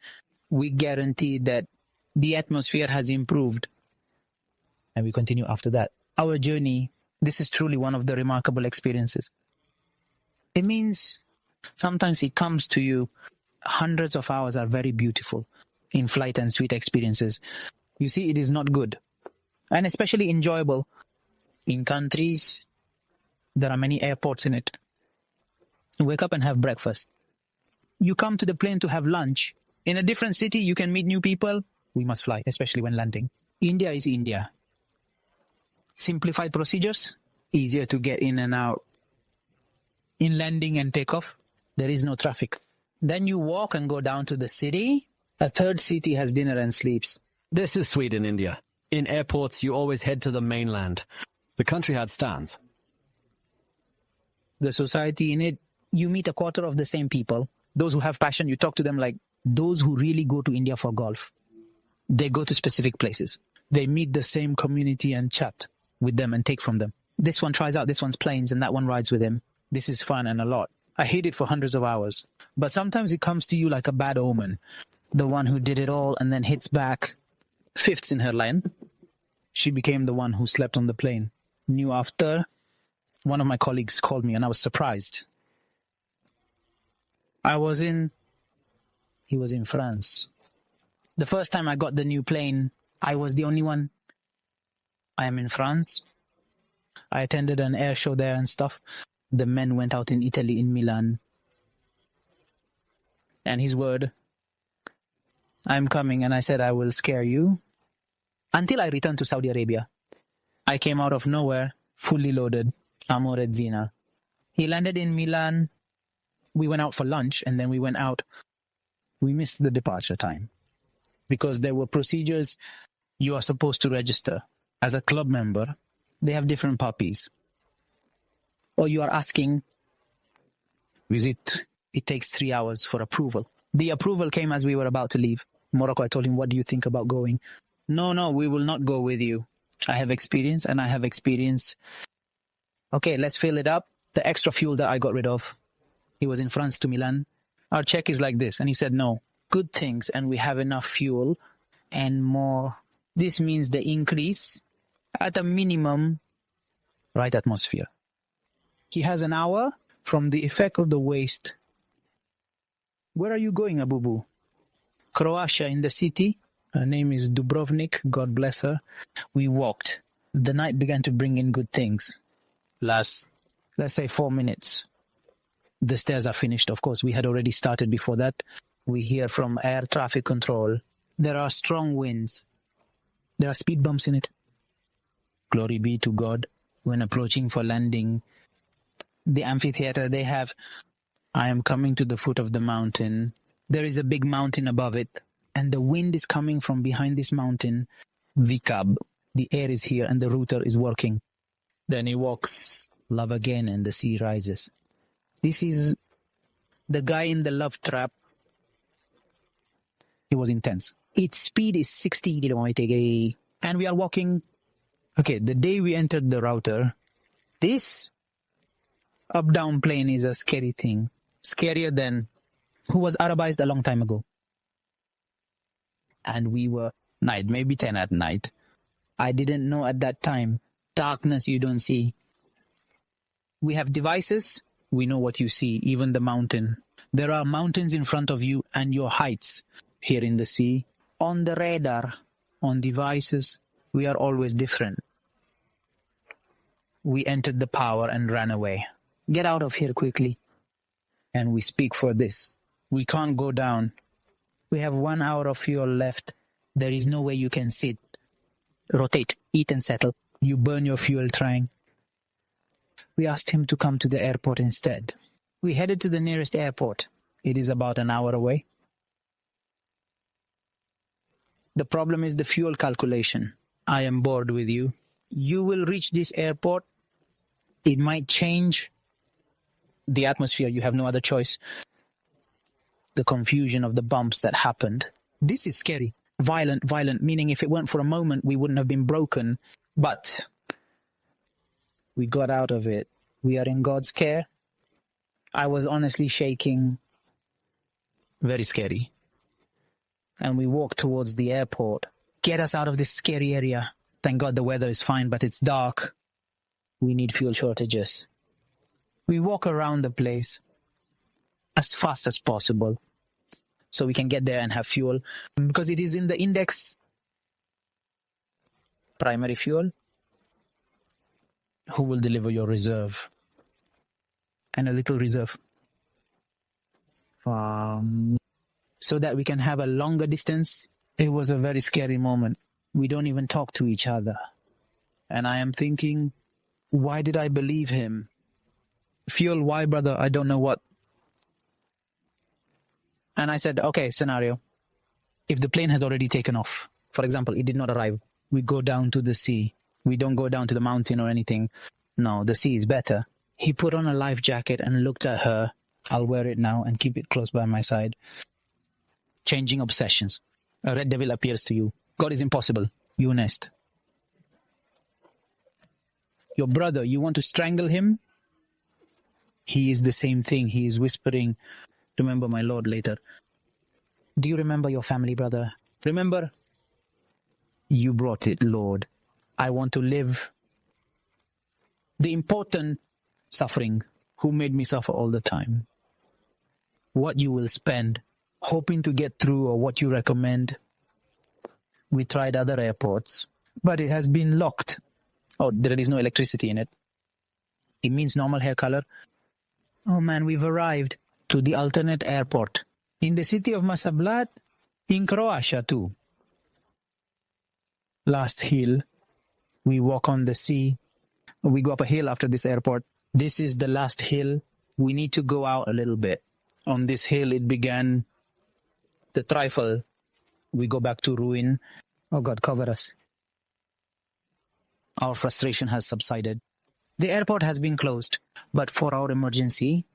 We guarantee that the atmosphere has improved. And we continue after that. Our journey, this is truly one of the remarkable experiences. It means sometimes it comes to you, hundreds of hours are very beautiful in flight and sweet experiences. You see, it is not good. And especially enjoyable in countries, there are many airports in it. You wake up and have breakfast. You come to the plane to have lunch. In a different city, you can meet new people. We must fly, especially when landing. India is India. Simplified procedures, easier to get in and out. In landing and takeoff, there is no traffic. Then you walk and go down to the city. A third city has dinner and sleeps. This is Sweden, India. In airports, you always head to the mainland. The country had stands. The society in it, you meet a quarter of the same people. Those who have passion, you talk to them like those who really go to India for golf. They go to specific places. They meet the same community and chat with them and take from them. This one tries out this one's planes and that one rides with him. This is fun and a lot. I hate it for hundreds of hours. But sometimes it comes to you like a bad omen. The one who did it all and then hits back. Fifths in her line. She became the one who slept on the plane. Knew after. One of my colleagues called me and I was surprised. He was in France. The first time I got the new plane, I was the only one. I am in France. I attended an air show there and stuff. The men went out in Italy, in Milan. And his word, I'm coming, and I said, I will scare you. Until I returned to Saudi Arabia. I came out of nowhere, fully loaded, Amor et Zina. He landed in Milan. We went out for lunch and then we went out. We missed the departure time because there were procedures you are supposed to register. As a club member, they have different puppies. Or you are asking, it takes 3 hours for approval. The approval came as we were about to leave. Morocco, I told him, what do you think about going? No, we will not go with you. I have experience and I have experience. Okay, let's fill it up. The extra fuel that I got rid of. He was in France to Milan. Our check is like this. And he said, no, good things. And we have enough fuel and more. This means the increase at a minimum, right atmosphere. He has an hour from the effect of the waste. Where are you going, Abubu? Croatia, in the city. Her name is Dubrovnik. God bless her. We walked. The night began to bring in good things. Last, let's say 4 minutes. The stairs are finished. Of course, we had already started before that. We hear from air traffic control. There are strong winds. There are speed bumps in it. Glory be to God. When approaching for landing, the amphitheater they have, I am coming to the foot of the mountain. There is a big mountain above it, and the wind is coming from behind this mountain. Vikab. The air is here, and the router is working. Then he walks. Love again, and the sea rises. This is the guy in the love trap. It was intense. Its speed is 60 km, and we are walking. Okay, the day we entered the router, this up-down plane is a scary thing. Scarier than who was Arabized a long time ago. And we were night, maybe 10 at night. I didn't know at that time. Darkness you don't see. We have devices. We know what you see, even the mountain. There are mountains in front of you and your heights here in the sea. On the radar, on devices, we are always different. We entered the power and ran away. Get out of here quickly. And we speak for this. We can't go down. We have 1 hour of fuel left. There is no way you can sit, rotate, eat and settle. You burn your fuel trying. We asked him to come to the airport instead. We headed to the nearest airport. It is about an hour away. The problem is the fuel calculation. I am bored with you. You will reach this airport. It might change the atmosphere. You have no other choice. The confusion of the bumps that happened. This is scary. Violent, meaning if it weren't for a moment, we wouldn't have been broken. But we got out of it. We are in God's care. I was honestly shaking. Very scary. And we walked towards the airport. Get us out of this scary area. Thank God the weather is fine, but it's dark. We need fuel shortages. We walk around the place as fast as possible so we can get there and have fuel. Because it is in the index. Primary fuel. Who will deliver your reserve? And a little reserve. So that we can have a longer distance. It was a very scary moment. We don't even talk to each other. And I am thinking, why did I believe him? Fuel, why, brother? I don't know what. And I said, okay, scenario. If the plane has already taken off, for example, it did not arrive, we go down to the sea. We don't go down to the mountain or anything. No, the sea is better. He put on a life jacket and looked at her. I'll wear it now and keep it close by my side. Changing obsessions. A red devil appears to you. God is impossible. You nest. Your brother, you want to strangle him? He is the same thing. He is whispering, remember my Lord later. Do you remember your family, brother? Remember? You brought it, Lord. I want to live. The important suffering, who made me suffer all the time. What you will spend, hoping to get through, or what you recommend. We tried other airports, but it has been locked. Oh, there is no electricity in it. It means normal hair color. Oh man, we've arrived to the alternate airport. In the city of Masablat, in Croatia too. Last hill, we walk on the sea. We go up a hill after this airport. This is the last hill. We need to go out a little bit. On this hill, it began the trifle. We go back to ruin. Oh God, cover us. Our frustration has subsided. The airport has been closed, but for our emergency,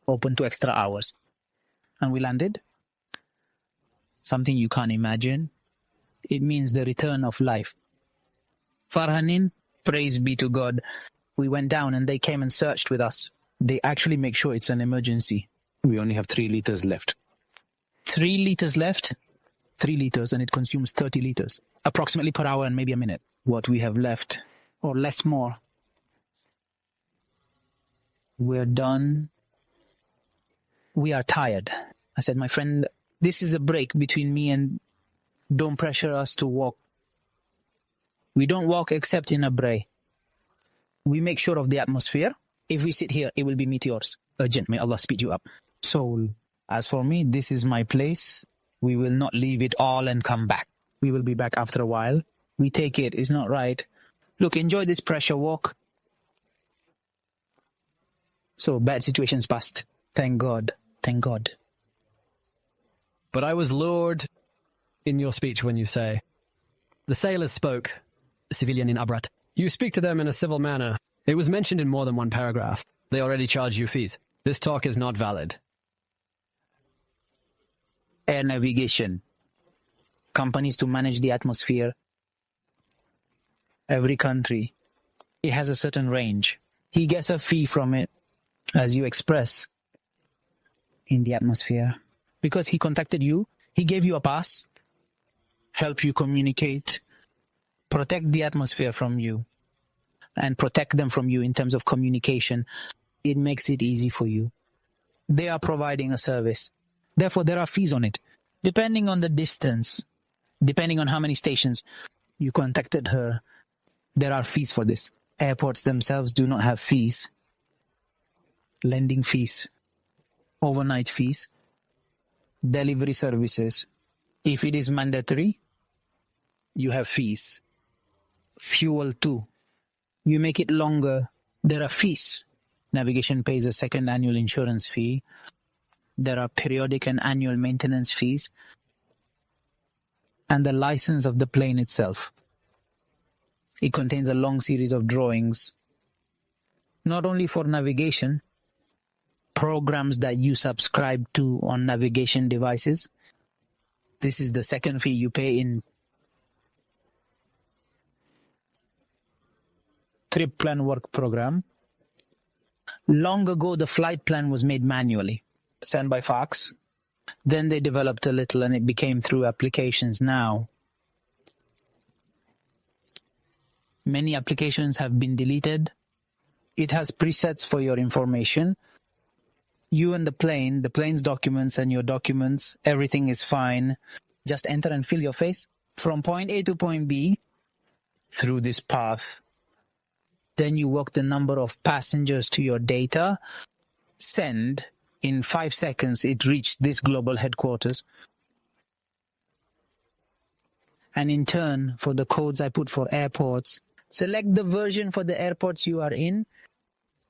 open to extra hours. And we landed. Something you can't imagine. It means the return of life. Farhanin, praise be to God. We went down and they came and searched with us. They actually make sure it's an emergency. We only have 3 liters left. 3 liters left? 3 liters, and it consumes 30 liters. Approximately per hour and maybe a minute. What we have left, or less more. We're done. We are tired. I said, my friend, this is a break between me and don't pressure us to walk. We don't walk except in a bray. We make sure of the atmosphere. If we sit here, it will be meteors. Urgent, may Allah speed you up. Soul. As for me, this is my place. We will not leave it all and come back. We will be back after a while. We take it. It's not right. Look, enjoy this pressure walk. So, bad situations past. Thank God. Thank God. But I was lured in your speech when you say, the sailors spoke, civilian in Abrat. You speak to them in a civil manner. It was mentioned in more than one paragraph. They already charge you fees. This talk is not valid. Air navigation. Companies to manage the atmosphere. Every country. It has a certain range. He gets a fee from it, as you express in the atmosphere. Because he contacted you, he gave you a pass, help you communicate, protect the atmosphere from you, and protect them from you in terms of communication. It makes it easy for you. They are providing a service. Therefore, there are fees on it. Depending on the distance, depending on how many stations you contacted her, there are fees for this. Airports themselves do not have fees. Landing fees, overnight fees, delivery services. If it is mandatory, you have fees. Fuel too. You make it longer, there are fees. Navigation pays a second annual insurance fee. There are periodic and annual maintenance fees. And the license of the plane itself. It contains a long series of drawings. Not only for navigation, programs that you subscribe to on navigation devices. This is the second fee you pay in trip plan work program. Long ago, the flight plan was made manually, sent by fax. Then they developed a little and it became through applications now. Many applications have been deleted. It has presets for your information. You and the plane's documents and your documents, everything is fine. Just enter and fill your face from point A to point B through this path. Then you walk the number of passengers to your data. Send. In 5 seconds, it reached this global headquarters. And in turn, for the codes I put for airports, select the version for the airports you are in.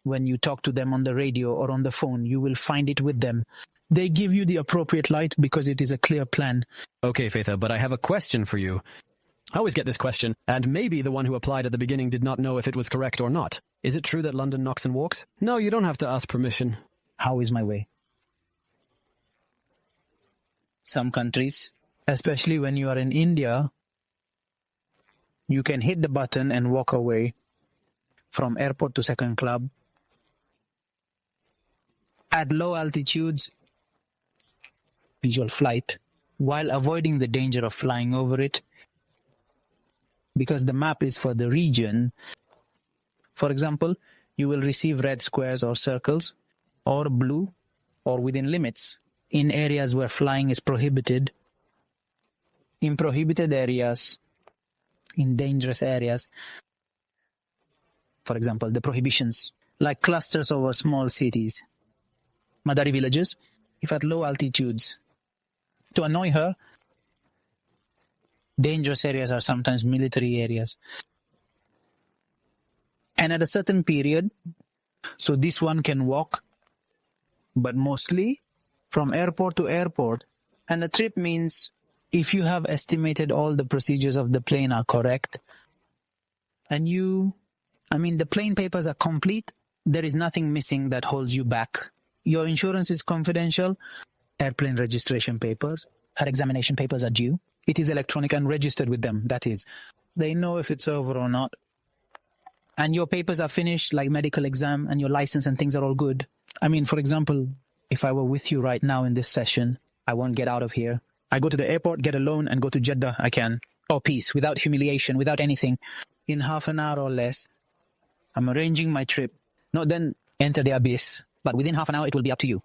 When you talk to them on the radio or on the phone, you will find it with them. They give you the appropriate light because it is a clear plan. Okay, Faitha, but I have a question for you. I always get this question, and maybe the one who applied at the beginning did not know if it was correct or not. Is it true that London knocks and walks? No, you don't have to ask permission. How is my way? Some countries, especially when you are in India, you can hit the button and walk away from airport to second club. At low altitudes, visual flight, while avoiding the danger of flying over it, because the map is for the region. For example, you will receive red squares or circles, or blue, or within limits, in areas where flying is prohibited. In prohibited areas, in dangerous areas, for example, the prohibitions, like clusters over small cities, Madari villages, if at low altitudes. To annoy her, dangerous areas are sometimes military areas. And at a certain period, So this one can walk, but mostly from airport to airport. And a trip means if you have estimated all the procedures of the plane are correct, and the plane papers are complete, there is nothing missing that holds you back. Your insurance is confidential, airplane registration papers, her examination papers are due. It is electronic and registered with them, that is. They know if it's over or not. And your papers are finished, like medical exam, and your license and things are all good. For example, if I were with you right now in this session, I won't get out of here. I go to the airport, get a loan, and go to Jeddah, I can. Oh, peace, without humiliation, without anything. In half an hour or less, I'm arranging my trip. Not then enter the abyss, but within half an hour, it will be up to you.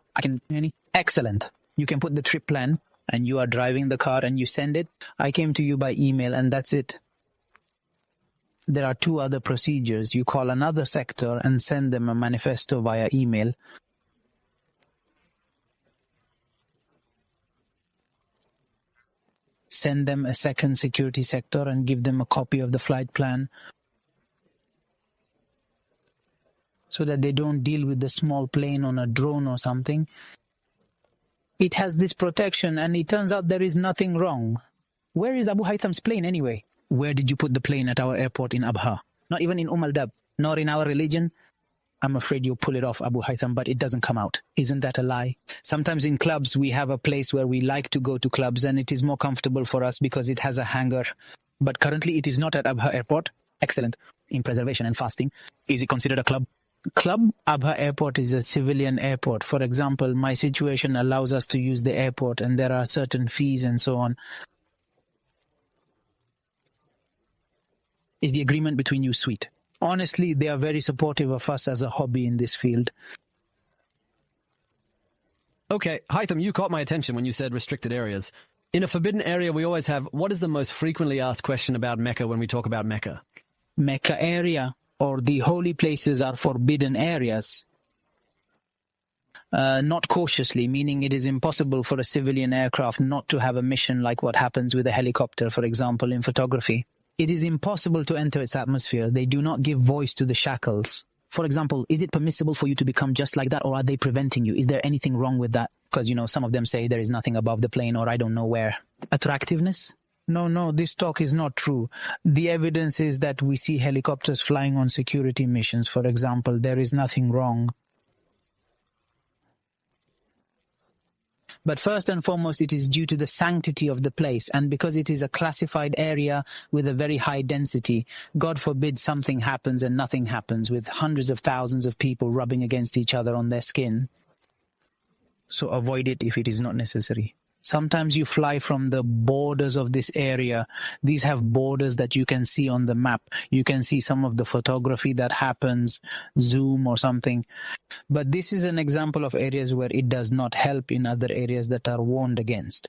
Excellent. You can put the trip plan, and you are driving the car, and you send it. I came to you by email, and that's it. There are 2 other procedures. You call another sector and send them a manifesto via email. Send them a second security sector and give them a copy of the flight plan so that they don't deal with the small plane on a drone or something. It has this protection, and it turns out there is nothing wrong. Where is Abu Haytham's plane anyway? Where did you put the plane at our airport in Abha? Not even in Al Dab, nor in our religion. I'm afraid you'll pull it off, Abu Haytham, but it doesn't come out. Isn't that a lie? Sometimes in clubs, we have a place where we like to go to clubs, and it is more comfortable for us because it has a hangar. But currently, it is not at Abha Airport. Excellent. In preservation and fasting, is it considered a club? Club Abha Airport is a civilian airport. For example, my situation allows us to use the airport, and there are certain fees and so on. Is the agreement between you sweet? Honestly, they are very supportive of us as a hobby in this field. Okay, Haytham, you caught my attention when you said restricted areas. In a forbidden area, we always have, what is the most frequently asked question about Mecca when we talk about Mecca? Mecca area or the holy places are forbidden areas. Not cautiously, meaning it is impossible for a civilian aircraft not to have a mission like what happens with a helicopter, for example, in photography. It is impossible to enter its atmosphere. They do not give voice to the shackles. For example, is it permissible for you to become just like that, or are they preventing you? Is there anything wrong with that? Because, some of them say there is nothing above the plane, or I don't know where. Attractiveness? No, this talk is not true. The evidence is that we see helicopters flying on security missions, for example. There is nothing wrong. But first and foremost, it is due to the sanctity of the place, and because it is a classified area with a very high density. God forbid something happens and nothing happens, with hundreds of thousands of people rubbing against each other on their skin. So avoid it if it is not necessary. Sometimes you fly from the borders of this area. These have borders that you can see on the map. You can see some of the photography that happens, zoom or something. But this is an example of areas where it does not help in other areas that are warned against.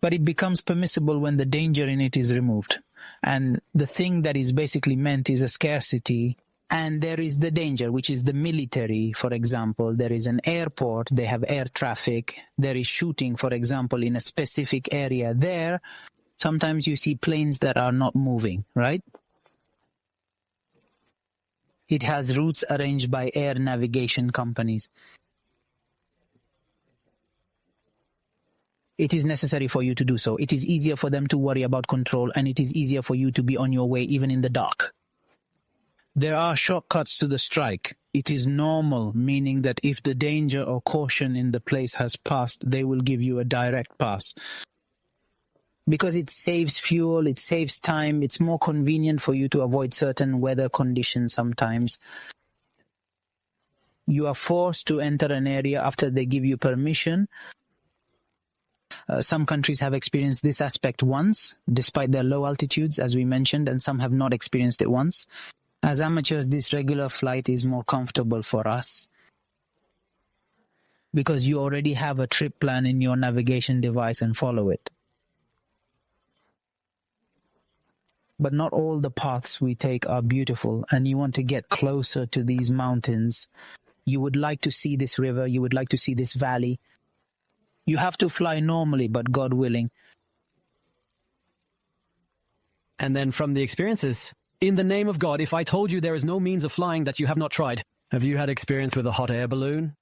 But it becomes permissible when the danger in it is removed. And the thing that is basically meant is a scarcity. And there is the danger, which is the military, for example. There is an airport, they have air traffic. There is shooting, for example, in a specific area. There, sometimes you see planes that are not moving, right? It has routes arranged by air navigation companies. It is necessary for you to do so. It is easier for them to worry about control, and it is easier for you to be on your way even in the dark. There are shortcuts to the strike. It is normal, meaning that if the danger or caution in the place has passed, they will give you a direct pass. Because it saves fuel, it saves time, it's more convenient for you to avoid certain weather conditions sometimes. You are forced to enter an area after they give you permission. Some countries have experienced this aspect once, despite their low altitudes, as we mentioned, and some have not experienced it once. As amateurs, this regular flight is more comfortable for us because you already have a trip plan in your navigation device and follow it. But not all the paths we take are beautiful, and you want to get closer to these mountains. You would like to see this river, you would like to see this valley. You have to fly normally, but God willing. And then from the experiences, In the name of God, if I told you there is no means of flying that you have not tried, have you had experience with a hot air balloon?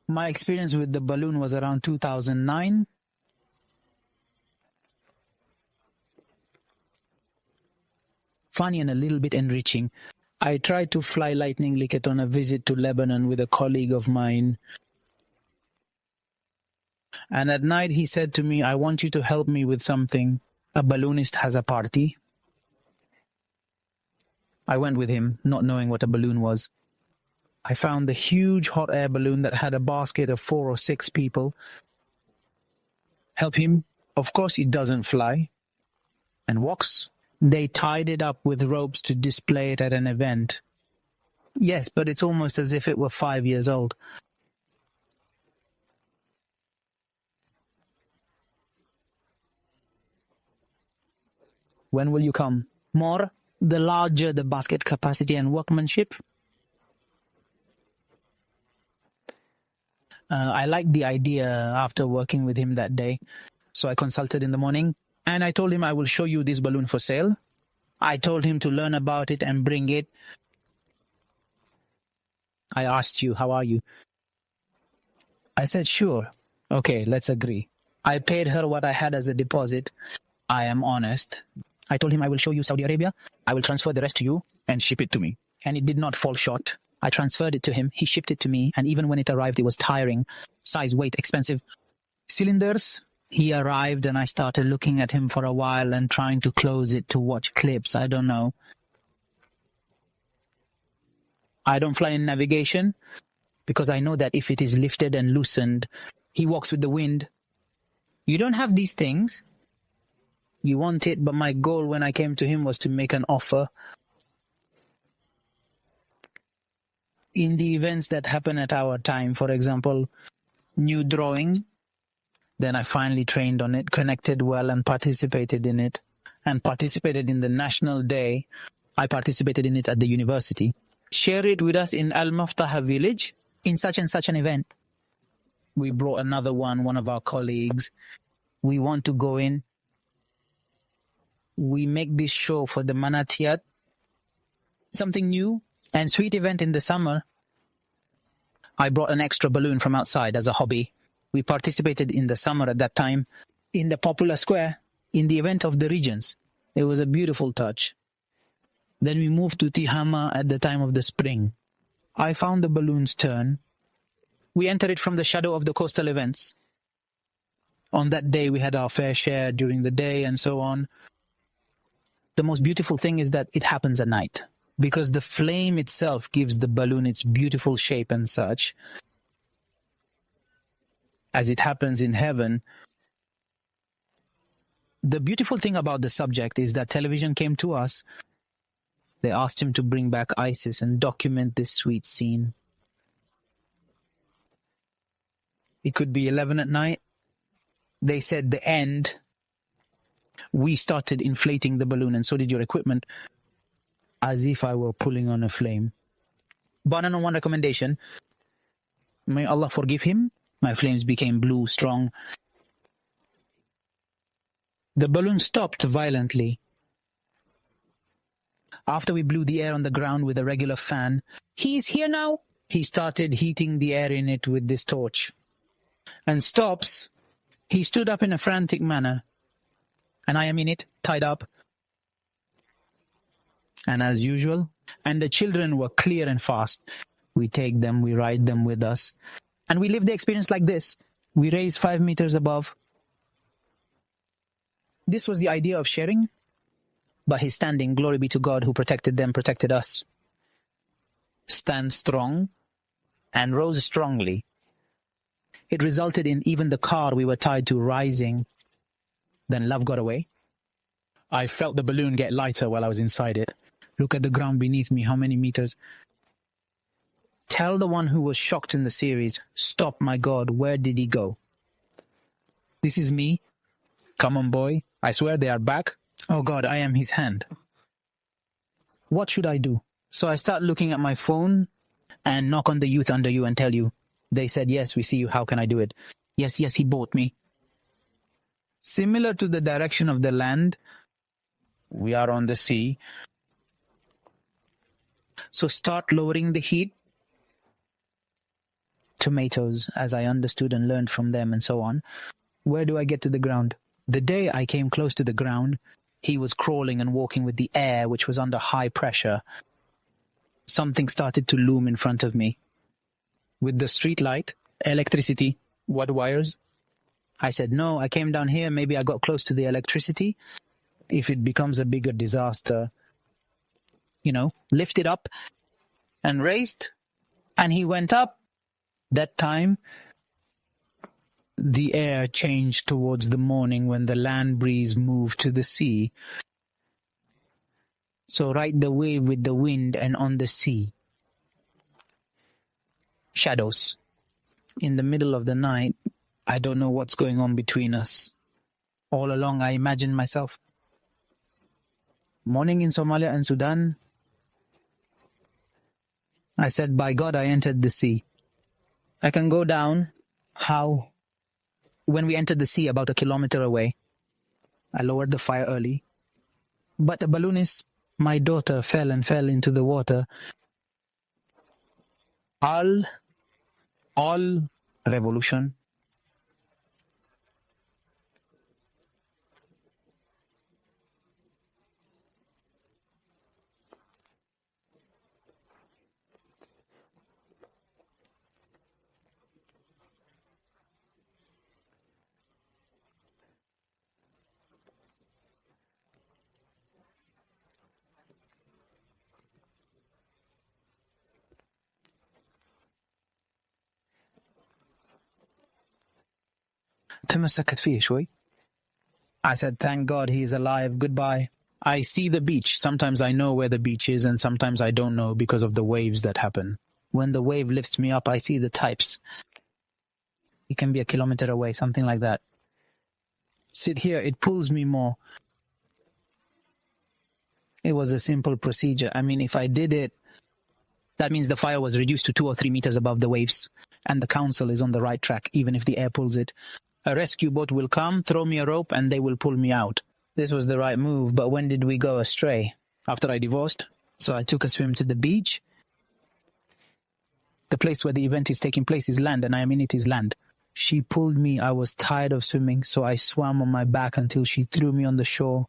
My experience with the balloon was around 2009. Funny and a little bit enriching. I tried to fly Lightning Licket on a visit to Lebanon with a colleague of mine. And at night he said to me, I want you to help me with something. A balloonist has a party. I went with him, not knowing what a balloon was. I found the huge hot air balloon that had a basket of 4 or 6 people. Help him. Of course it doesn't fly. And walks. They tied it up with ropes to display it at an event. Yes, but it's almost as if it were 5 years old. When will you come? More, the larger the basket capacity and workmanship. I liked the idea after working with him that day. So I consulted in the morning and I told him I will show you this balloon for sale. I told him to learn about it and bring it. I asked you, how are you? I said, sure. Okay, let's agree. I paid her what I had as a deposit. I am honest. I told him I will show you Saudi Arabia. I will transfer the rest to you and ship it to me. And it did not fall short. I transferred it to him. He shipped it to me. And even when it arrived, it was tiring. Size, weight, expensive. Cylinders. He arrived and I started looking at him for a while and trying to close it to watch clips. I don't know. I don't fly in navigation because I know that if it is lifted and loosened, he walks with the wind. You don't have these things. You want it, but my goal when I came to him was to make an offer. In the events that happen at our time, for example, new drawing, then I finally trained on it, connected well and participated in it, and participated in the National Day. I participated in it at the university. Share it with us in Al-Maftaha village in such and such an event. We brought another one of our colleagues. We want to go in. We make this show for the Manatiyat, something new and sweet event in the summer. I brought an extra balloon from outside as a hobby. We participated in the summer at that time in the popular square in the event of the Regents. It was a beautiful touch. Then we moved to Tihama at the time of the spring. I found the balloon's turn. We entered it from the shadow of the coastal events. On that day, we had our fair share during the day and so on. The most beautiful thing is that it happens at night because the flame itself gives the balloon its beautiful shape and such. As it happens in heaven, the beautiful thing about the subject is that television came to us. They asked him to bring back ISIS and document this sweet scene. It could be 11 at night. They said the end. We started inflating the balloon and so did your equipment, as if I were pulling on a flame. But on one recommendation, may Allah forgive him, my flames became blue, strong. The balloon stopped violently. After we blew the air on the ground with a regular fan, he's here now. He started heating the air in it with this torch. And stops. He stood up in a frantic manner. And I am in it, tied up. And as usual, and the children were clear and fast. We take them, we ride them with us. And we live the experience like this. We raise 5 meters above. This was the idea of sharing. But his standing, glory be to God who protected them, protected us. Stand strong and rose strongly. It resulted in even the car we were tied to rising. Then love got away. I felt the balloon get lighter while I was inside it. Look at the ground beneath me, how many meters? Tell the one who was shocked in the series, stop, my God, where did he go? This is me. Come on, boy. I swear they are back. Oh God, I am his hand. What should I do? So I start looking at my phone and knock on the youth under you and tell you. They said, yes, we see you. How can I do it? Yes, he bought me. Similar to the direction of the land, we are on the sea. So start lowering the heat. Tomatoes, as I understood and learned from them and so on. Where do I get to the ground? The day I came close to the ground, he was crawling and walking with the air, which was under high pressure. Something started to loom in front of me. With the street light, electricity, what wires? I said, no, I came down here, maybe I got close to the electricity. If it becomes a bigger disaster, lift it up and raised, and he went up. That time, the air changed towards the morning when the land breeze moved to the sea. So ride the wave with the wind and on the sea. Shadows. In the middle of the night, I don't know what's going on between us. All along, I imagined myself. Morning in Somalia and Sudan. I said, by God, I entered the sea. I can go down. How? When we entered the sea about 1 kilometer away, I lowered the fire early. But a balloonist, my daughter, fell into the water. All revolution. تمسكت فيه شوي. I said, thank God he's alive. Goodbye. I see the beach. Sometimes I know where the beach is and sometimes I don't know because of the waves that happen. When the wave lifts me up, I see the types. It can be 1 kilometer away, something like that. Sit here, it pulls me more. It was a simple procedure. I mean, if I did it, that means the fire was reduced to 2 or 3 meters above the waves and the council is on the right track, even if the air pulls it. A rescue boat will come, throw me a rope, and they will pull me out. This was the right move, but when did we go astray? After I divorced, so I took a swim to the beach. The place where the event is taking place is land, and I mean it is land. She pulled me. I was tired of swimming, so I swam on my back until she threw me on the shore.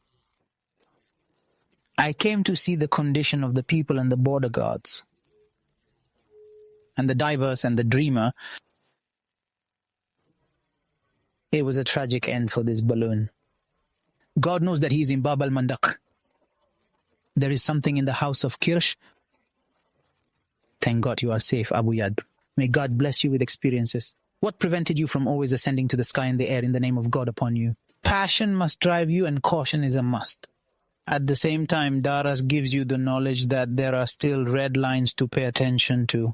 I came to see the condition of the people and the border guards, and the divers and the dreamer. It was a tragic end for this balloon. God knows that he is in Bab al-Mandaq. There is something in the house of Kirsh. Thank God you are safe, Abu Yad. May God bless you with experiences. What prevented you from always ascending to the sky and the air in the name of God upon you? Passion must drive you and caution is a must. At the same time, Daras gives you the knowledge that there are still red lines to pay attention to.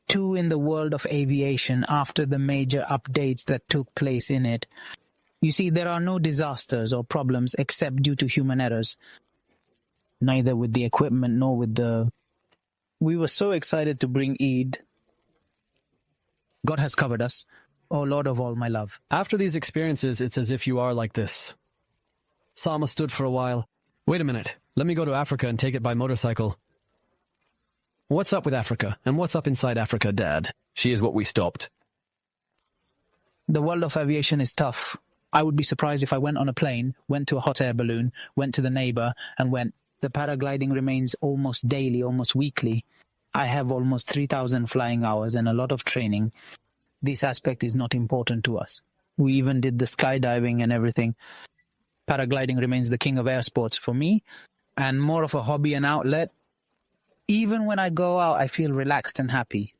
2 in the world of aviation after the major updates that took place in it. You see, there are no disasters or problems except due to human errors. Neither with the equipment nor with the... We were so excited to bring Eid. God has covered us. Oh Lord of all my love. After these experiences, it's as if you are like this. Salma stood for a while. Wait a minute. Let me go to Africa and take it by motorcycle. What's up with Africa? And what's up inside Africa, Dad? She is what we stopped. The world of aviation is tough. I would be surprised if I went on a plane, went to a hot air balloon, went to the neighbor, and went. The paragliding remains almost daily, almost weekly. I have almost 3,000 flying hours and a lot of training. This aspect is not important to us. We even did the skydiving and everything. Paragliding remains the king of air sports for me, and more of a hobby and outlet. Even when I go out, I feel relaxed and happy.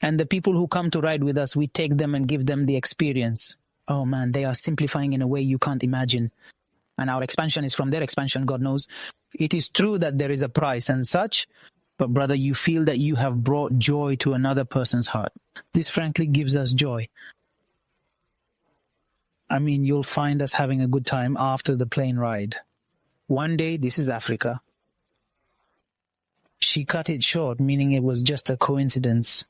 And the people who come to ride with us, we take them and give them the experience. Oh man, they are simplifying in a way you can't imagine. And our expansion is from their expansion, God knows. It is true that there is a price and such, but brother, you feel that you have brought joy to another person's heart. This frankly gives us joy. I mean, you'll find us having a good time after the plane ride. One day, this is Africa. She cut it short, meaning it was just a coincidence.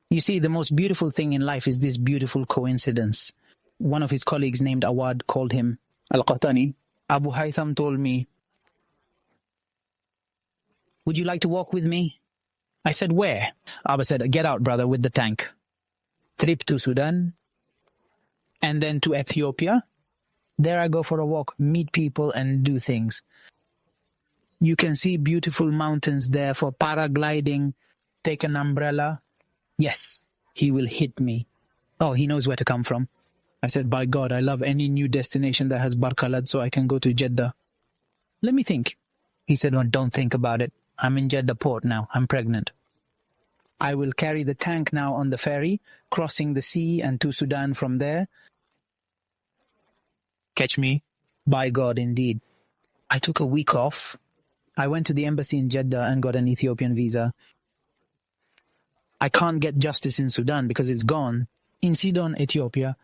You see, the most beautiful thing in life is this beautiful coincidence. One of his colleagues named Awad called him Al-Qahtani. Abu Haytham told me, Would you like to walk with me? I said, where? Abba said, get out, brother, with the tank. Trip to Sudan, and then to Ethiopia. There I go for a walk, meet people and do things. You can see beautiful mountains there for paragliding. Take an umbrella. Yes, he will hit me. Oh, he knows where to come from. I said, by God, I love any new destination that has Barkalad so I can go to Jeddah. Let me think. He said, no, don't think about it. I'm in Jeddah port now. I'm pregnant. I will carry the tank now on the ferry, crossing the sea and to Sudan from there. Catch me? By God, indeed. I took a week off. I went to the embassy in Jeddah and got an Ethiopian visa. I can't get justice in Sudan because it's gone. In Sidon, Ethiopia,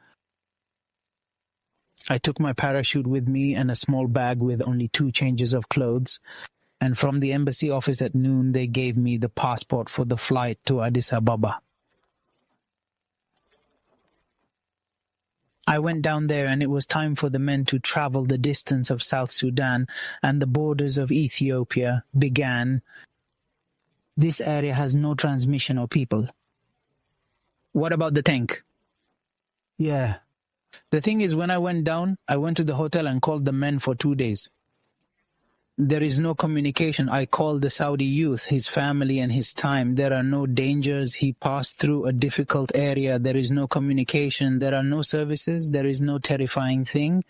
I took my parachute with me and a small bag with only 2 changes of clothes. And from the embassy office at noon, they gave me the passport for the flight to Addis Ababa. I went down there and it was time for the men to travel the distance of South Sudan, and the borders of Ethiopia began. This area has no transmission or people. What about the tank? Yeah. The thing is, when I went down, I went to the hotel and called the men for 2 days. There is no communication. I called the Saudi youth, his family and his time. There are no dangers. He passed through a difficult area. There is no communication. There are no services. There is no terrifying thing.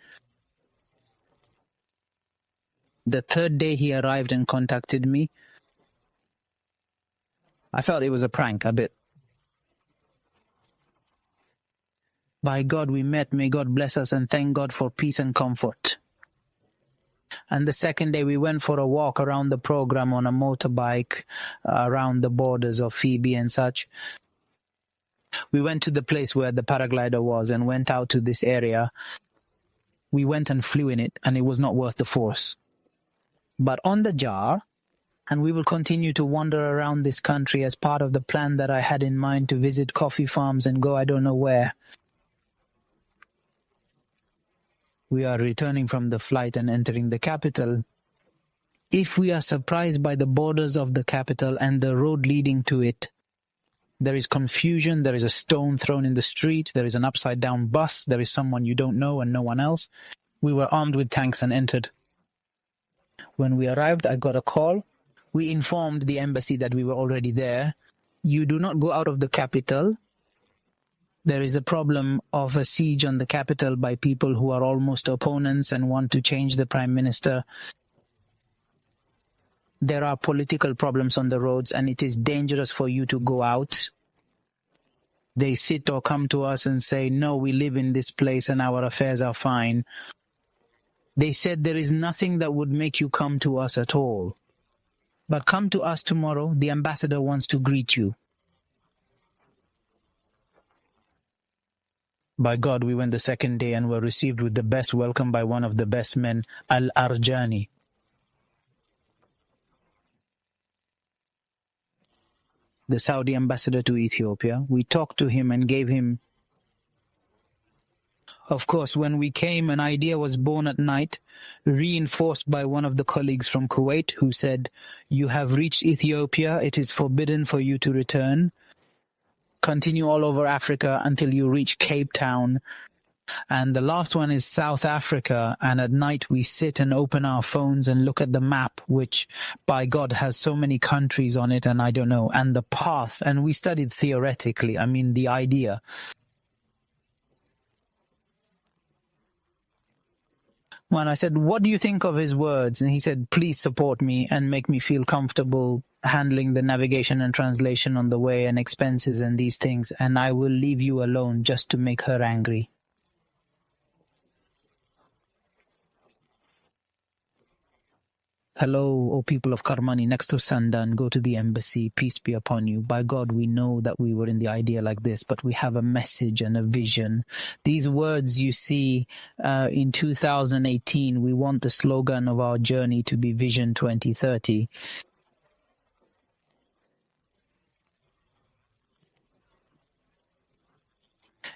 The 3rd day he arrived and contacted me. I felt it was a prank, a bit. By God, we met. May God bless us and thank God for peace and comfort. And the 2nd day we went for a walk around the program on a motorbike around the borders of Phoebe and such. We went to the place where the paraglider was and went out to this area. We went and flew in it, and it was not worth the force. But on the jar, and we will continue to wander around this country as part of the plan that I had in mind to visit coffee farms and go I don't know where. We are returning from the flight and entering the capital. If we are surprised by the borders of the capital and the road leading to it, there is confusion, there is a stone thrown in the street, there is an upside-down bus, there is someone you don't know and no one else. We were armed with tanks and entered. When we arrived, I got a call. We informed the embassy that we were already there. You do not go out of the capital. There is a problem of a siege on the capital by people who are almost opponents and want to change the prime minister. There are political problems on the roads and it is dangerous for you to go out. They sit or come to us and say, no, we live in this place and our affairs are fine. They said there is nothing that would make you come to us at all. But come to us tomorrow. The ambassador wants to greet you. By God, we went the 2nd day and were received with the best welcome by one of the best men, Al-Arjani. The Saudi ambassador to Ethiopia. We talked to him and gave him... Of course, when we came, an idea was born at night, reinforced by one of the colleagues from Kuwait, who said, you have reached Ethiopia, it is forbidden for you to return. Continue all over Africa until you reach Cape Town. And the last one is South Africa. And at night we sit and open our phones and look at the map, which by God has so many countries on it, and I don't know, and the path. And we studied theoretically, the idea. When I said, what do you think of his words? And he said, please support me and make me feel comfortable handling the navigation and translation on the way and expenses and these things, and I will leave you alone just to make her angry. Hello, O people of Karmani, next to Sandan, go to the embassy, peace be upon you. By God, we know that we were in the idea like this, but we have a message and a vision. These words you see in 2018, we want the slogan of our journey to be Vision 2030.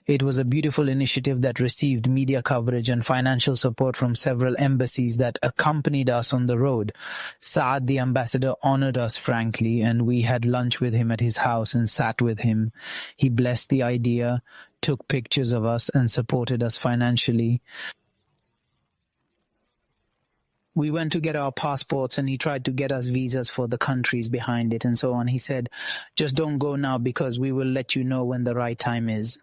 It was a beautiful initiative that received media coverage and financial support from several embassies that accompanied us on the road. Saad, the ambassador, honored us frankly, and we had lunch with him at his house and sat with him. He blessed the idea, took pictures of us, and supported us financially. We went to get our passports and he tried to get us visas for the countries behind it and so on. He said, just don't go now because we will let you know when the right time is.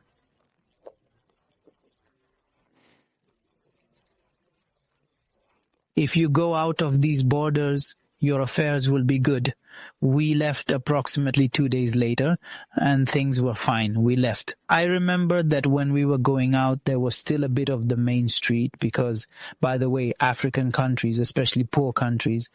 If you go out of these borders, your affairs will be good. We left approximately 2 days later and things were fine. We left. I remember that when we were going out, there was still a bit of the main street because, by the way, African countries, especially poor countries,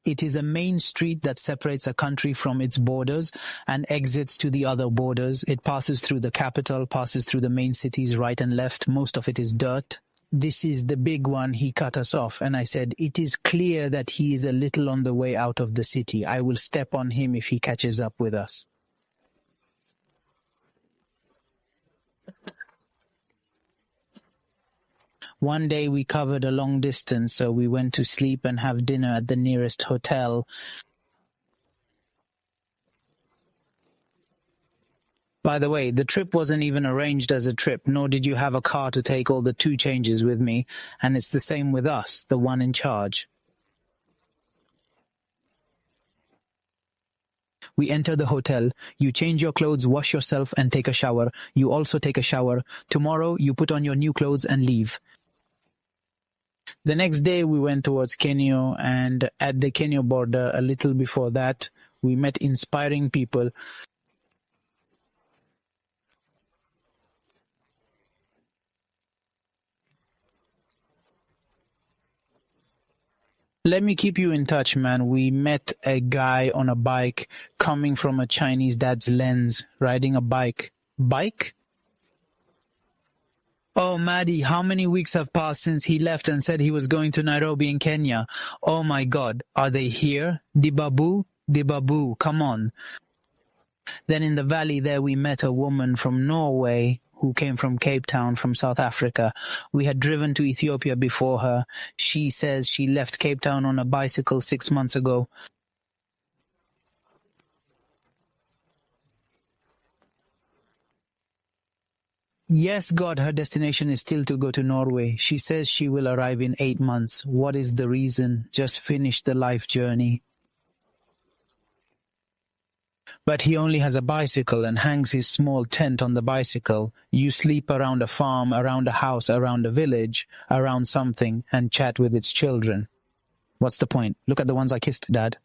it is a main street that separates a country from its borders and exits to the other borders. It passes through the capital, passes through the main cities right and left. Most of it is dirt. This is the big one. He cut us off and I said, it is clear that he is a little on the way out of the city. I will step on him if he catches up with us. One day we covered a long distance, so we went to sleep and have dinner at the nearest hotel. By the way, the trip wasn't even arranged as a trip, nor did you have a car to take all the 2 changes with me, and it's the same with us, the one in charge. We enter the hotel, you change your clothes, wash yourself, and take a shower. You also take a shower. Tomorrow, you put on your new clothes and leave. The next day, we went towards Kenya, and at the Kenya border, a little before that, we met inspiring people. Let me keep you in touch, man. We met a guy on a bike coming from a Chinese dad's lens, riding a bike. Bike? Oh, Maddie, how many weeks have passed since he left and said he was going to Nairobi in Kenya? Oh my God, are they here? Dibabu? Dibabu, come on. Then in the valley there we met a woman from Norway who came from Cape Town, from South Africa. We had driven to Ethiopia before her. She says she left Cape Town on a bicycle 6 months ago. Yes, God, her destination is still to go to Norway. She says she will arrive in 8 months. What is the reason? Just finished the life journey. But he only has a bicycle and hangs his small tent on the bicycle. You sleep around a farm, around a house, around a village, around something, and chat with its children. What's the point? Look at the ones I kissed, Dad.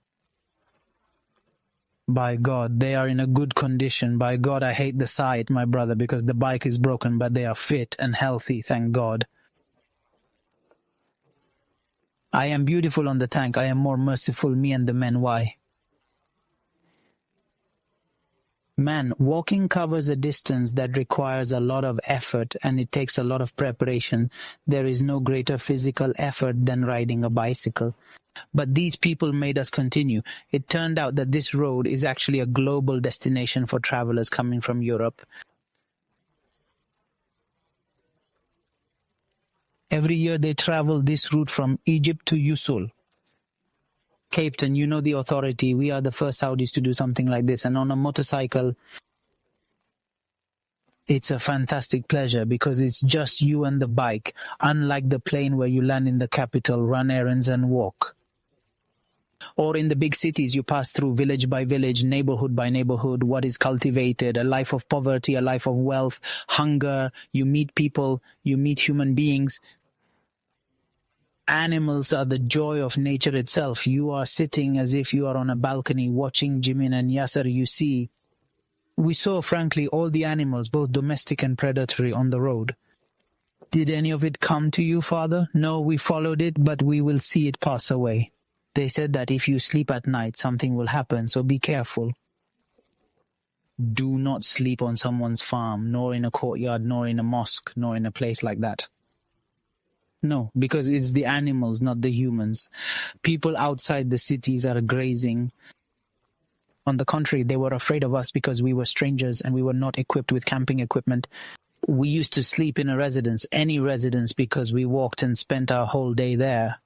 By God, they are in a good condition. By God, I hate the sight, my brother, because the bike is broken, but they are fit and healthy, thank God. I am beautiful on the tank. I am more merciful, me and the men. Why? Man, walking covers a distance that requires a lot of effort and it takes a lot of preparation. There is no greater physical effort than riding a bicycle. But these people made us continue. It turned out that this road is actually a global destination for travelers coming from Europe. Every year they travel this route from Egypt to Usul. Cape Town, you know the authority. We are the first Saudis to do something like this. And on a motorcycle, it's a fantastic pleasure because it's just you and the bike. Unlike the plane where you land in the capital, run errands and walk. Or in the big cities, you pass through village by village, neighborhood by neighborhood, what is cultivated, a life of poverty, a life of wealth, hunger. You meet people, you meet human beings. Animals are the joy of nature itself. You are sitting as if you are on a balcony watching Jimin and Yasser. You see, we saw, frankly, all the animals, both domestic and predatory, on the road. Did any of it come to you, Father? No, we followed it, but we will see it pass away. They said that if you sleep at night, something will happen, so be careful. Do not sleep on someone's farm, nor in a courtyard, nor in a mosque, nor in a place like that. No, because it's the animals, not the humans. People outside the cities are grazing. On the contrary, they were afraid of us because we were strangers and we were not equipped with camping equipment. We used to sleep in a residence, any residence, because we walked and spent our whole day there.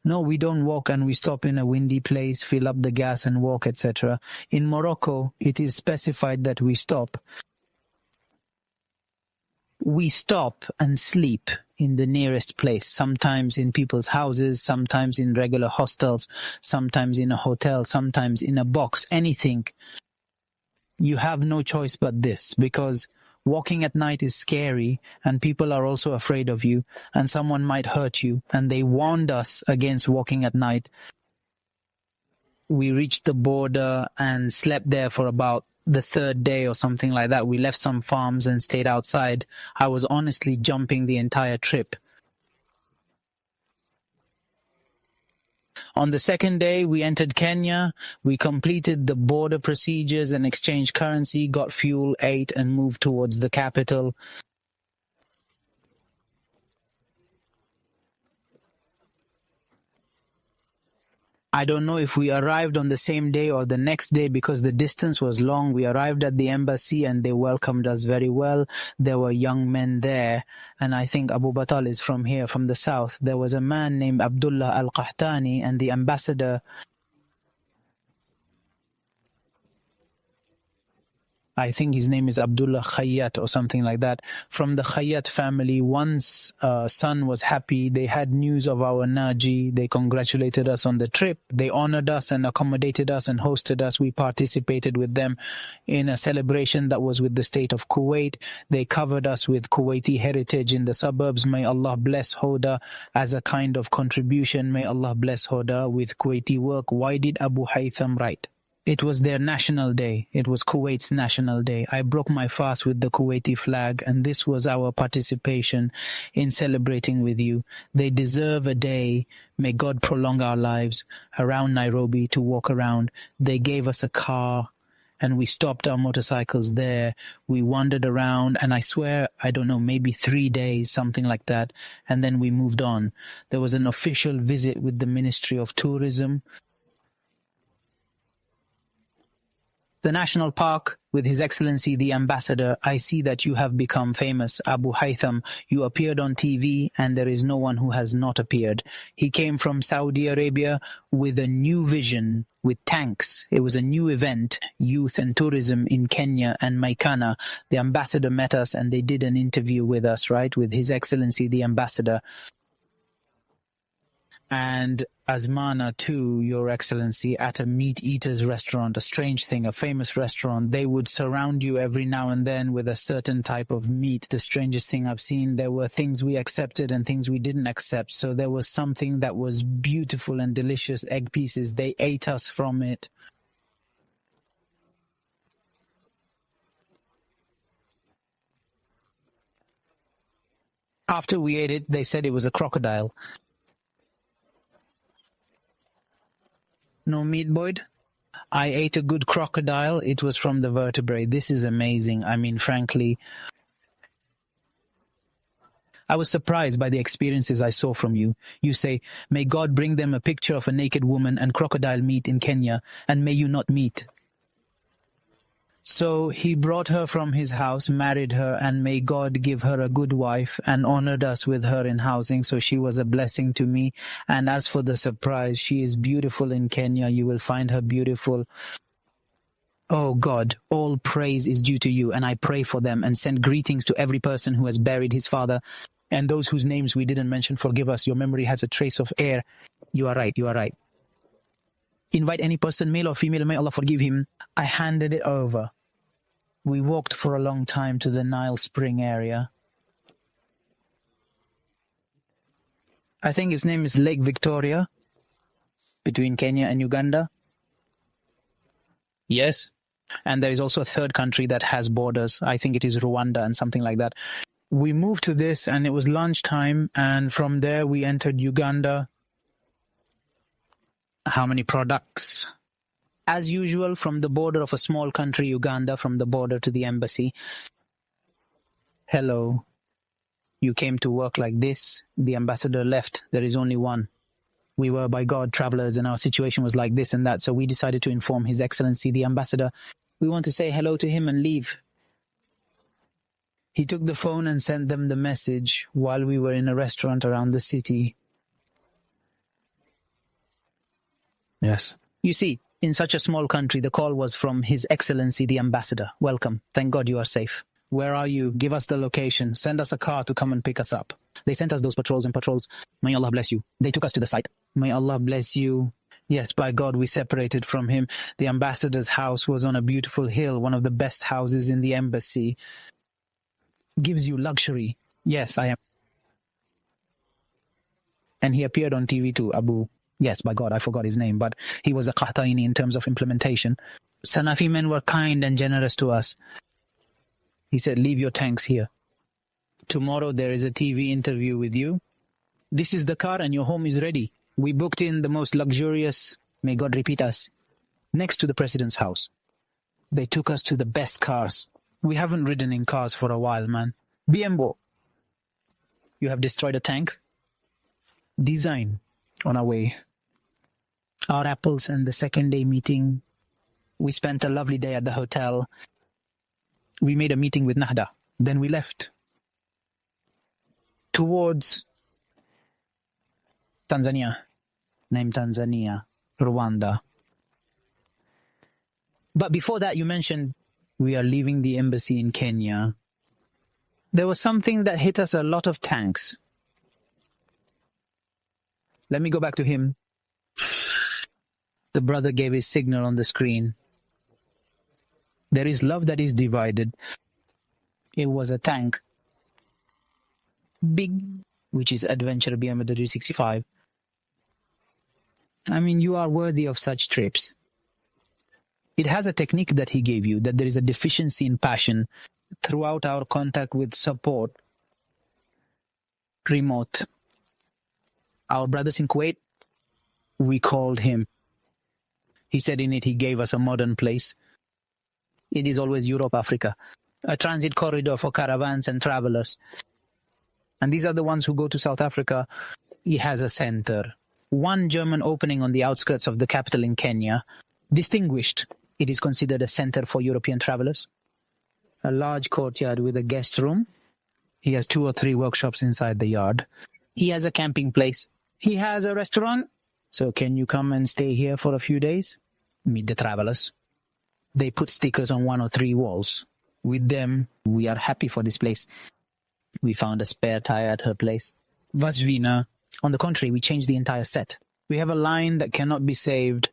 No, we don't walk and we stop in a windy place, fill up the gas and walk, etc. In Morocco, it is specified that we stop. We stop and sleep in the nearest place, sometimes in people's houses, sometimes in regular hostels, sometimes in a hotel, sometimes in a box, anything. You have no choice but this, because walking at night is scary and people are also afraid of you and someone might hurt you, and they warned us against walking at night. We reached the border and slept there for about the third day or something like that. We left some farms and stayed outside. I was honestly jumping the entire trip. On the second day, we entered Kenya. We completed the border procedures and exchanged currency, got fuel, ate, and moved towards the capital. I don't know if we arrived on the same day or the next day because the distance was long. We arrived at the embassy and they welcomed us very well. There were young men there, and I think Abu Batal is from here, from the south. There was a man named Abdullah Al-Qahtani, and the ambassador, I think his name is Abdullah Khayyat or something like that. From the Khayyat family, one's son was happy. They had news of our Naji. They congratulated us on the trip. They honored us and accommodated us and hosted us. We participated with them in a celebration that was with the state of Kuwait. They covered us with Kuwaiti heritage in the suburbs. May Allah bless Hoda as a kind of contribution. May Allah bless Hoda with Kuwaiti work. Why did Abu Haytham write? It was their national day. It was Kuwait's national day. I broke my fast with the Kuwaiti flag, and this was our participation in celebrating with you. They deserve a day, may God prolong our lives, around Nairobi to walk around. They gave us a car, and we stopped our motorcycles there. We wandered around, and I swear, I don't know, maybe 3 days, something like that, and then we moved on. There was an official visit with the Ministry of Tourism. The National Park, with His Excellency the Ambassador, I see that you have become famous. Abu Haytham, you appeared on TV, and there is no one who has not appeared. He came from Saudi Arabia with a new vision, with tanks. It was a new event, youth and tourism in Kenya and Maikana. The ambassador met us and they did an interview with us, right, with His Excellency the Ambassador. And Azmana too, Your Excellency, at a meat eaters restaurant, a strange thing, a famous restaurant. They would surround you every now and then with a certain type of meat. The strangest thing I've seen, there were things we accepted and things we didn't accept. So there was something that was beautiful and delicious, egg pieces. They ate us from it. After we ate it, they said it was a crocodile. No meat, Boyd? I ate a good crocodile. It was from the vertebrae. This is amazing. I mean, frankly, I was surprised by the experiences I saw from you. You say, may God bring them a picture of a naked woman and crocodile meat in Kenya, and may you not meet. So he brought her from his house, married her, and may God give her a good wife, and honored us with her in housing. So she was a blessing to me. And as for the surprise, she is beautiful in Kenya. You will find her beautiful. Oh God, all praise is due to you, and I pray for them and send greetings to every person who has buried his father, and those whose names we didn't mention. Forgive us. Your memory has a trace of air. You are right. You are right. Invite any person, male or female, may Allah forgive him. I handed it over. We walked for a long time to the Nile Spring area. I think his name is Lake Victoria, between Kenya and Uganda. Yes. And there is also a third country that has borders. I think it is Rwanda and something like that. We moved to this and it was lunchtime, and from there we entered Uganda. How many products? As usual, from the border of a small country, Uganda, from the border to the embassy. Hello. You came to work like this. The ambassador left. There is only one. We were, by God, travelers, and our situation was like this and that, so we decided to inform His Excellency, the ambassador. We want to say hello to him and leave. He took the phone and sent them the message while we were in a restaurant around the city. Yes. You see, in such a small country, the call was from His Excellency, the ambassador. Welcome. Thank God you are safe. Where are you? Give us the location. Send us a car to come and pick us up. They sent us those patrols and patrols. May Allah bless you. They took us to the site. May Allah bless you. Yes, by God, we separated from him. The ambassador's house was on a beautiful hill, one of the best houses in the embassy. Gives you luxury. Yes, I am. And he appeared on TV too, Abu. Yes, by God, I forgot his name, but he was a Qahtaini in terms of implementation. Sanafi men were kind and generous to us. He said, leave your tanks here. Tomorrow there is a TV interview with you. This is the car and your home is ready. We booked in the most luxurious, may God repeat us, next to the president's house. They took us to the best cars. We haven't ridden in cars for a while, man. Biembo, you have destroyed a tank. Design on our way. Our apples and the second day meeting. We spent a lovely day at the hotel. We made a meeting with Nahda. Then we left. Towards Tanzania. Named Tanzania. Rwanda. But before that, you mentioned we are leaving the embassy in Kenya. There was something that hit us, a lot of tanks. Let me go back to him. The brother gave his signal on the screen. There is love that is divided. It was a tank. Big, which is Adventure BMW 65. I mean, you are worthy of such trips. It has a technique that he gave you, that there is a deficiency in passion throughout our contact with support. Remote. Our brothers in Kuwait, we called him. He said in it he gave us a modern place. It is always Europe, Africa. A transit corridor for caravans and travelers. And these are the ones who go to South Africa. He has a center. One German opening on the outskirts of the capital in Kenya. Distinguished. It is considered a center for European travelers. A large courtyard with a guest room. He has 2 or 3 workshops inside the yard. He has a camping place. He has a restaurant. So can you come and stay here for a few days? Meet the travelers. They put stickers on 1 or 3 walls. With them, we are happy for this place. We found a spare tire at her place. Vasvina. On the contrary, we changed the entire set. We have a line that cannot be saved.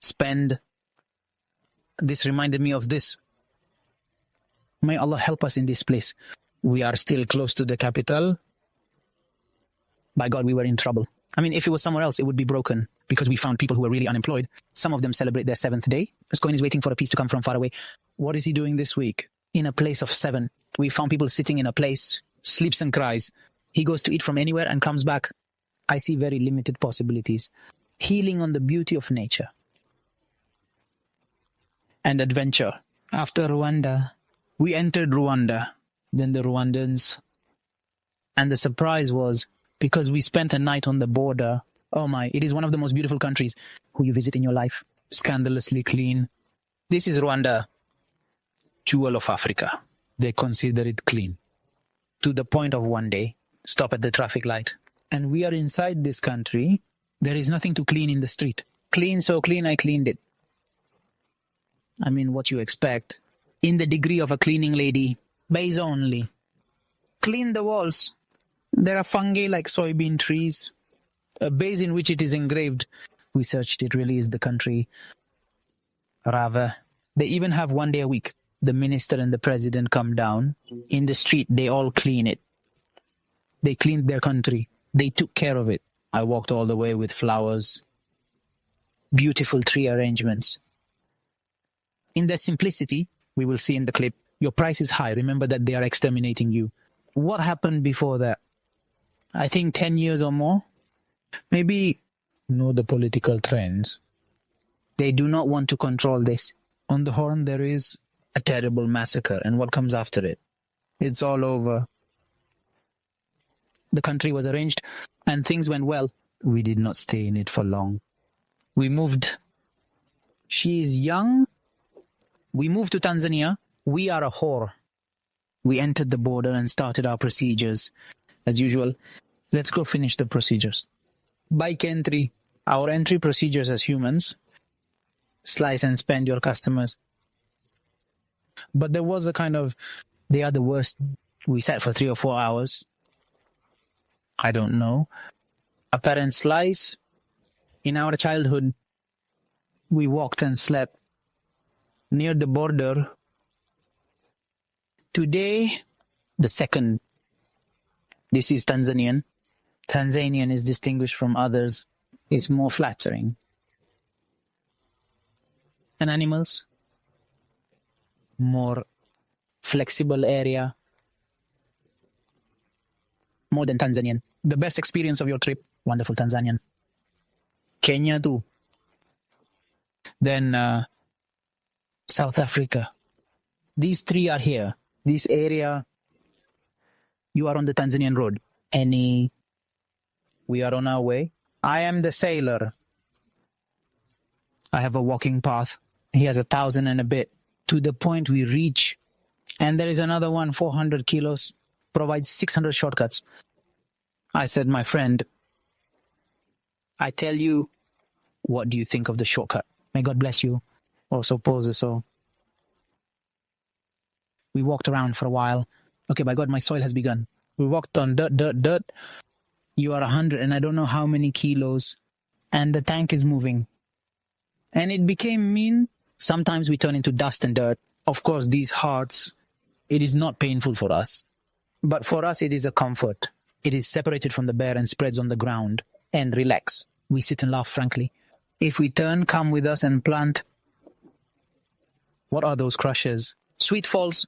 Spend. This reminded me of this. May Allah help us in this place. We are still close to the capital. By God, we were in trouble. I mean, if it was somewhere else, it would be broken because we found people who were really unemployed. Some of them celebrate their 7th day. Ascoin is waiting for a piece to come from far away. What is he doing this week? In a place of 7. We found people sitting in a place, sleeps and cries. He goes to eat from anywhere and comes back. I see very limited possibilities. Healing on the beauty of nature. And adventure. After Rwanda, we entered Rwanda. Then the Rwandans. And the surprise was, because we spent a night on the border. Oh my, it is one of the most beautiful countries who you visit in your life. Scandalously clean. This is Rwanda. Jewel of Africa. They consider it clean. To the point of one day, stop at the traffic light. And we are inside this country. There is nothing to clean in the street. Clean, so clean, I cleaned it. I mean, what you expect. In the degree of a cleaning lady. Base only. Clean the walls. There are fungi like soybean trees. A base in which it is engraved. We searched, it really is the country. Rava. They even have 1 day a week. The minister and the president come down. In the street, they all clean it. They cleaned their country. They took care of it. I walked all the way with flowers. Beautiful tree arrangements. In their simplicity, we will see in the clip, your price is high. Remember that they are exterminating you. What happened before that? I think 10 years or more. Maybe know the political trends. They do not want to control this. On the Horn, there is a terrible massacre. And what comes after it? It's all over. The country was arranged and things went well. We did not stay in it for long. We moved. She is young. We moved to Tanzania. We are a whore. We entered the border and started our procedures. As usual, let's go finish the procedures. Bike entry. Our entry procedures as humans. Slice and spend your customers. But there was a kind of, they are the worst. We sat for 3 or 4 hours. I don't know. Apparent slice. In our childhood, we walked and slept near the border. Today, the second. This is Tanzanian. Tanzanian is distinguished from others. It's more flattering. And animals? More flexible area. More than Tanzanian. The best experience of your trip? Wonderful Tanzanian. Kenya too. Then South Africa. These 3 are here. This area, you are on the Tanzanian road. We are on our way. I am the sailor. I have a walking path. He has 1,000 and a bit. To the point we reach. And there is another one, 400 kilos, provides 600 shortcuts. I said, my friend, I tell you, what do you think of the shortcut? May God bless you. Or suppose so. We walked around for a while. Okay, by God, my soil has begun. We walked on dirt. You are 100 and I don't know how many kilos. And the tank is moving. And it became mean. Sometimes we turn into dust and dirt. Of course, these hearts, it is not painful for us. But for us, it is a comfort. It is separated from the bear and spreads on the ground. And relax. We sit and laugh frankly. If we turn, come with us and plant. What are those crushes? Sweet falls.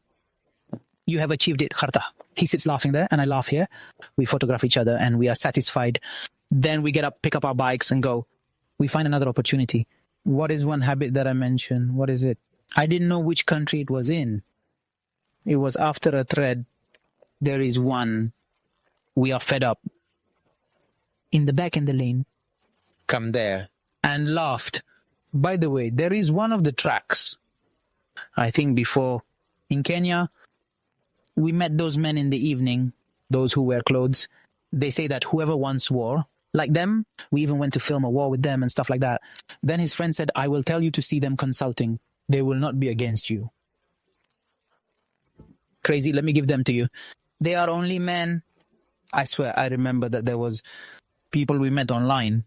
You have achieved it, Kharta. He sits laughing there and I laugh here. We photograph each other and we are satisfied. Then we get up, pick up our bikes and go. We find another opportunity. What is one habit that I mentioned? What is it? I didn't know which country it was in. It was after a thread. There is one. We are fed up. In the back in the lane. Come there. And laughed. By the way, there is one of the tracks. I think before. In Kenya, we met those men in the evening. Those who wear clothes. They say that whoever wants war, like them, we even went to film a war with them and stuff like that. Then his friend said, I will tell you to see them consulting. They will not be against you. Crazy, let me give them to you. They are only men. I swear, I remember that there was people we met online.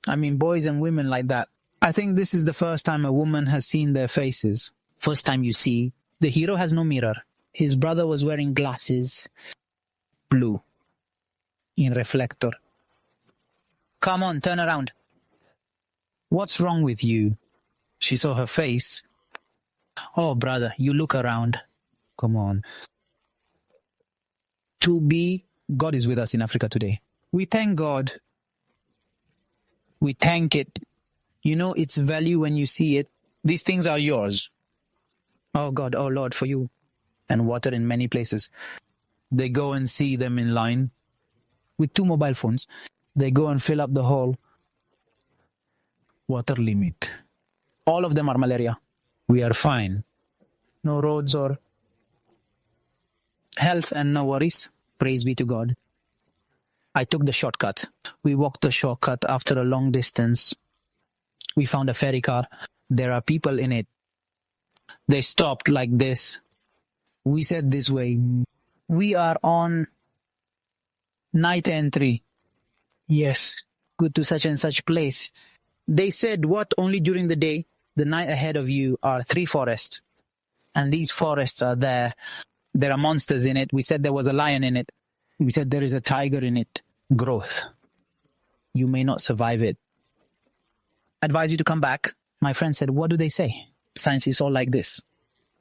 I mean, boys and women like that. I think this is the first time a woman has seen their faces. First time you see. The hero has no mirror. His brother was wearing glasses. Blue. In reflector. Come on, turn around. What's wrong with you? She saw her face. Oh, brother, you look around. Come on. God is with us in Africa today. We thank God. We thank it. You know its value when you see it. These things are yours. Oh God, oh Lord, for you. And water in many places. They go and see them in line. With 2 mobile phones. They go and fill up the hole. Water limit. All of them are malaria. We are fine. No roads or health and no worries. Praise be to God. I took the shortcut. We walked the shortcut after a long distance. We found a ferry car. There are people in it. They stopped like this. We said this way. We are on night entry. Yes, good to such and such place. They said, what? Only during the day? The night ahead of you are 3 forests. And these forests are there. There are monsters in it. We said there was a lion in it. We said there is a tiger in it. Growth. You may not survive it. Advise you to come back. My friend said, what do they say? Science is all like this.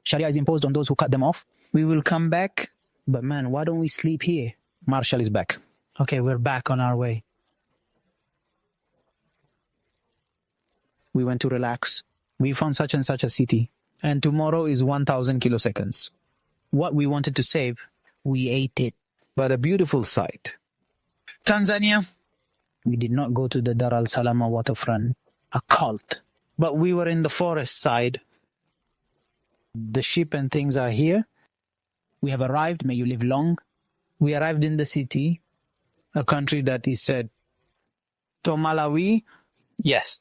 Sharia is imposed on those who cut them off. We will come back. But man, why don't we sleep here? Marshall is back. Okay, we're back on our way. We went to relax. We found such and such a city. And tomorrow is 1,000 kiloseconds. What we wanted to save, we ate it. But a beautiful sight. Tanzania. We did not go to the Dar al Salama waterfront, a cult. But we were in the forest side. The ship and things are here. We have arrived. May you live long. We arrived in the city, a country that is said to Malawi. Yes.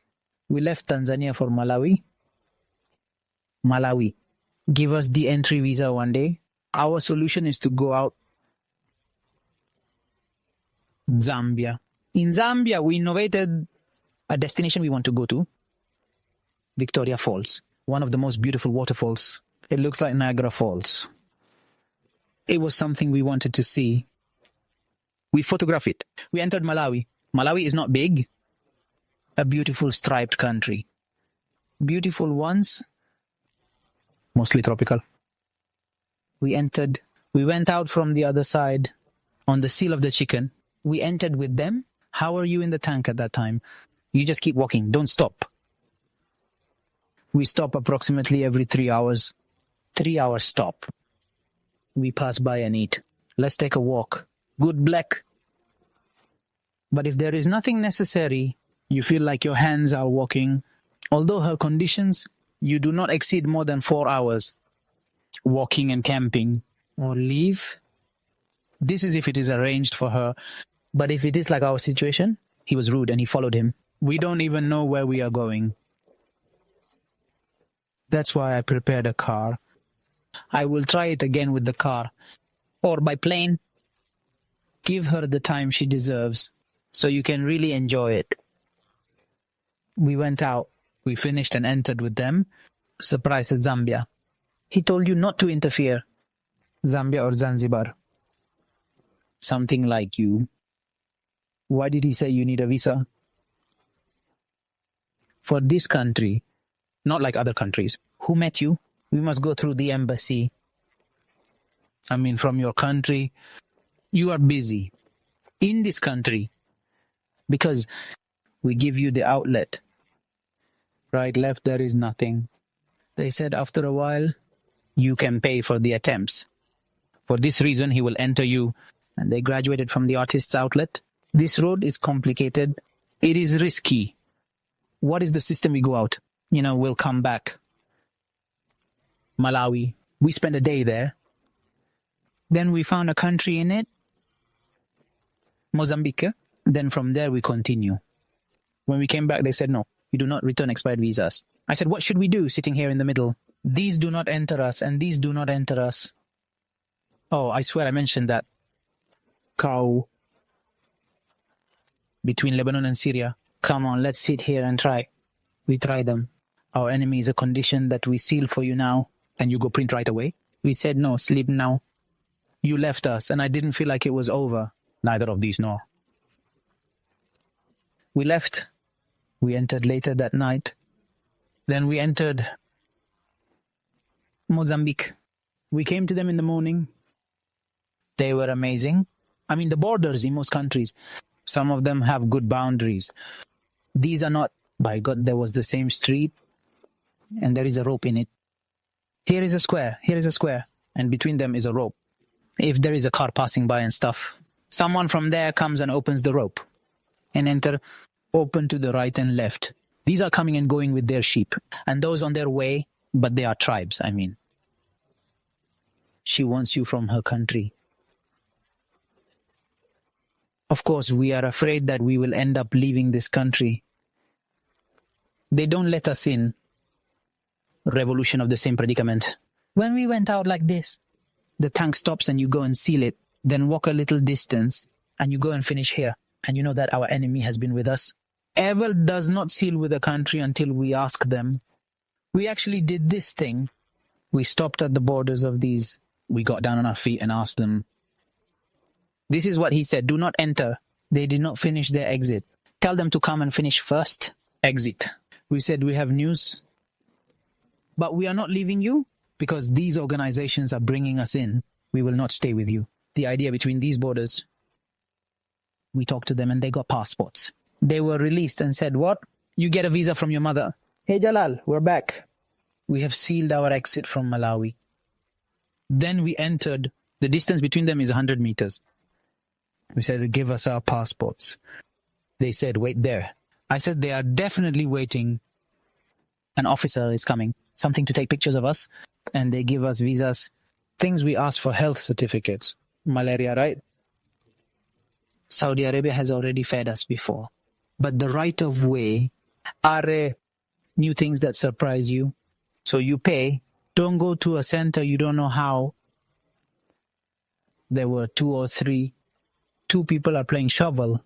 We left Tanzania for Malawi. Malawi. Give us the entry visa one day. Our solution is to go out Zambia. In Zambia, we innovated a destination we want to go to. Victoria Falls. One of the most beautiful waterfalls. It looks like Niagara Falls. It was something we wanted to see. We photographed it. We entered Malawi. Malawi is not big. A beautiful striped country. Beautiful ones. Mostly tropical. We went out from the other side on the Seal of the Chicken. We entered with them. How are you in the tank at that time? You just keep walking. Don't stop. We stop approximately every 3 hours. 3 hours stop. We pass by and eat. Let's take a walk. Good black. But if there is nothing necessary, you feel like your hands are walking. Although her conditions, you do not exceed more than 4 hours. Walking and camping. Or leave. This is if it is arranged for her. But if it is like our situation, he was rude and he followed him. We don't even know where we are going. That's why I prepared a car. I will try it again with the car. Or by plane. Give her the time she deserves, so you can really enjoy it. We went out. We finished and entered with them. Surprise at Zambia. He told you not to interfere. Zambia or Zanzibar. Something like you. Why did he say you need a visa? For this country, not like other countries. Who met you? We must go through the embassy. I mean, from your country, you are busy. In this country, because we give you the outlet. Right, left, there is nothing. They said after a while, you can pay for the attempts. For this reason, he will enter you. And they graduated from the artist's outlet. This road is complicated. It is risky. What is the system we go out? We'll come back. Malawi. We spent a day there. Then we found a country in it. Mozambique. Then from there we continue. When we came back, they said, no, you do not return expired visas. I said, what should we do sitting here in the middle? These do not enter us and these do not enter us. Oh, I swear I mentioned that. Cow. Between Lebanon and Syria. Come on, let's sit here and try. We try them. Our enemy is a condition that we seal for you now. And you go print right away? We said, no, sleep now. You left us and I didn't feel like it was over. Neither of these, no. We left. We entered later that night. Then we entered Mozambique. We came to them in the morning. They were amazing. I mean, the borders in most countries, some of them have good boundaries. These are not. By God, there was the same street and there is a rope in it. Here is a square. Here is a square. And between them is a rope. If there is a car passing by and stuff, someone from there comes and opens the rope and enter, open to the right and left. These are coming and going with their sheep and those on their way, but they are tribes, I mean. She wants you from her country. Of course, we are afraid that we will end up leaving this country. They don't let us in. Revolution of the same predicament. When we went out like this, the tank stops and you go and seal it, then walk a little distance and you go and finish here. And you know that our enemy has been with us. Ever does not seal with a country until we ask them. We actually did this thing. We stopped at the borders of these. We got down on our feet and asked them. This is what he said. Do not enter. They did not finish their exit. Tell them to come and finish first. Exit. We said we have news. But we are not leaving you because these organizations are bringing us in. We will not stay with you. The idea between these borders. We talked to them and they got passports. They were released and said, what? You get a visa from your mother. Hey Jalal, we're back. We have sealed our exit from Malawi. Then we entered. The distance between them is 100 meters. We said, give us our passports. They said, wait there. I said, they are definitely waiting. An officer is coming, something to take pictures of us. And they give us visas, things we ask for, health certificates. Malaria, right? Saudi Arabia has already fed us before. But the right of way are new things that surprise you. So you pay. Don't go to a center you don't know how. There were 2 or 3. 2 people are playing shovel.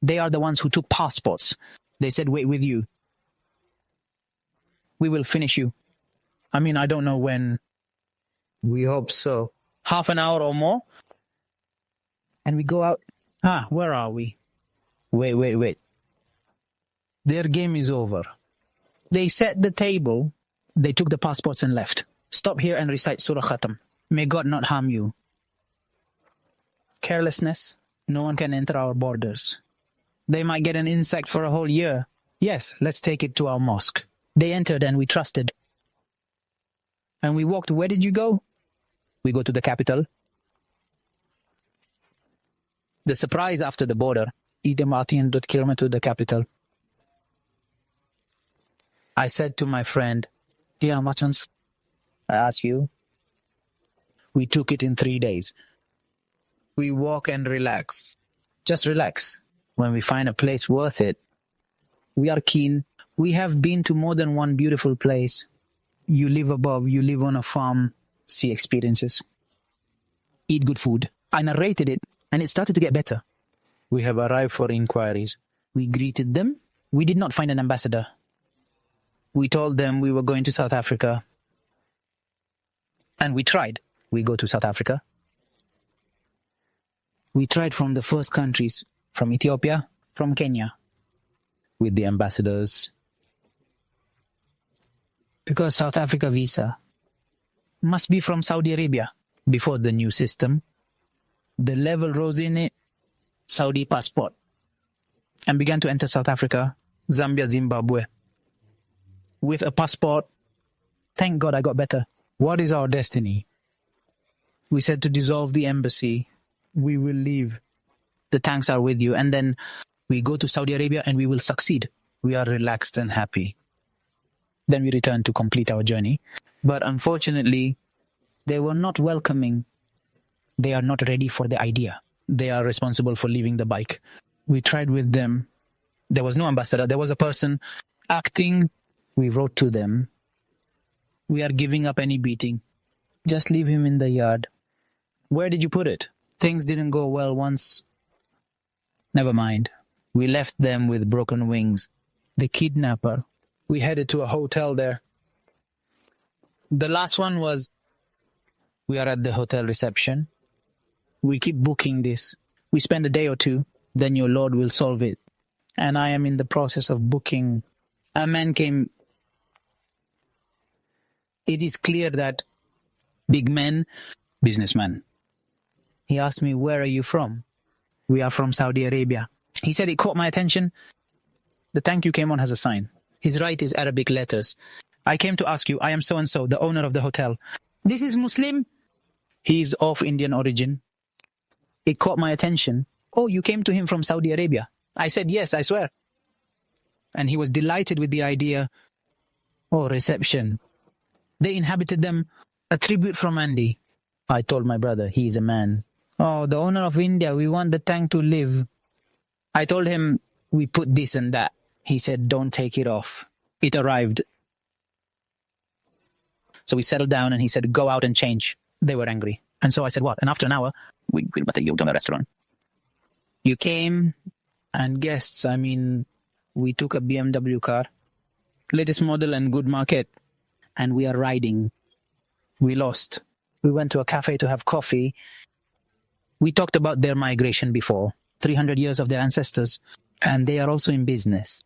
They are the ones who took passports. They said, wait with you. We will finish you. I mean, I don't know when. We hope so. Half an hour or more. And we go out. Where are we? Wait. Their game is over. They set the table. They took the passports and left. Stop here and recite Surah Khatam. May God not harm you. Carelessness. No one can enter our borders. They might get an insect for a whole year. Yes, let's take it to our mosque. They entered and we trusted. And we walked. Where did you go? We go to the capital. The surprise after the border. Ida Martin kilometer to the capital. I said to my friend, dear Martins, I ask you. We took it in 3 days. We walk and relax. Just relax. When we find a place worth it, we are keen. We have been to more than one beautiful place. You live above, you live on a farm, see experiences. Eat good food. I narrated it, and it started to get better. We have arrived for inquiries. We greeted them. We did not find an ambassador. We told them we were going to South Africa. And we tried. We go to South Africa. We tried from the first countries, from Ethiopia, from Kenya, with the ambassadors. Because South Africa visa must be from Saudi Arabia before the new system. The level rose in it, Saudi passport, and began to enter South Africa, Zambia, Zimbabwe. With a passport, thank God I got better. What is our destiny? We said to dissolve the embassy. We will leave. The tanks are with you. And then we go to Saudi Arabia and we will succeed. We are relaxed and happy. Then we return to complete our journey. But unfortunately, they were not welcoming. They are not ready for the idea. They are responsible for leaving the bike. We tried with them. There was no ambassador. There was a person acting. We wrote to them. We are giving up any beating. Just leave him in the yard. Where did you put it? Things didn't go well once. Never mind. We left them with broken wings. The kidnapper. We headed to a hotel there. The last one was, we are at the hotel reception. We keep booking this. We spend a day or 2, then your Lord will solve it. And I am in the process of booking. A man came. It is clear that big man, businessman. He asked me, where are you from? We are from Saudi Arabia. He said it caught my attention. The thank you came on has a sign. His right is Arabic letters. I came to ask you, I am so-and-so, the owner of the hotel. This is Muslim. He is of Indian origin. It caught my attention. Oh, you came to him from Saudi Arabia. I said, yes, I swear. And he was delighted with the idea. Oh, reception. They inhabited them. A tribute from Andy. I told my brother, he is a man. Oh, the owner of India, we want the tank to live. I told him, we put this and that. He said, don't take it off. It arrived. So we settled down and he said, go out and change. They were angry. And so I said, what? And after an hour, we will take you to the restaurant. You came and guests, we took a BMW car, latest model and good market. And we are riding. We lost. We went to a cafe to have coffee. We talked about their migration before, 300 years of their ancestors, and they are also in business.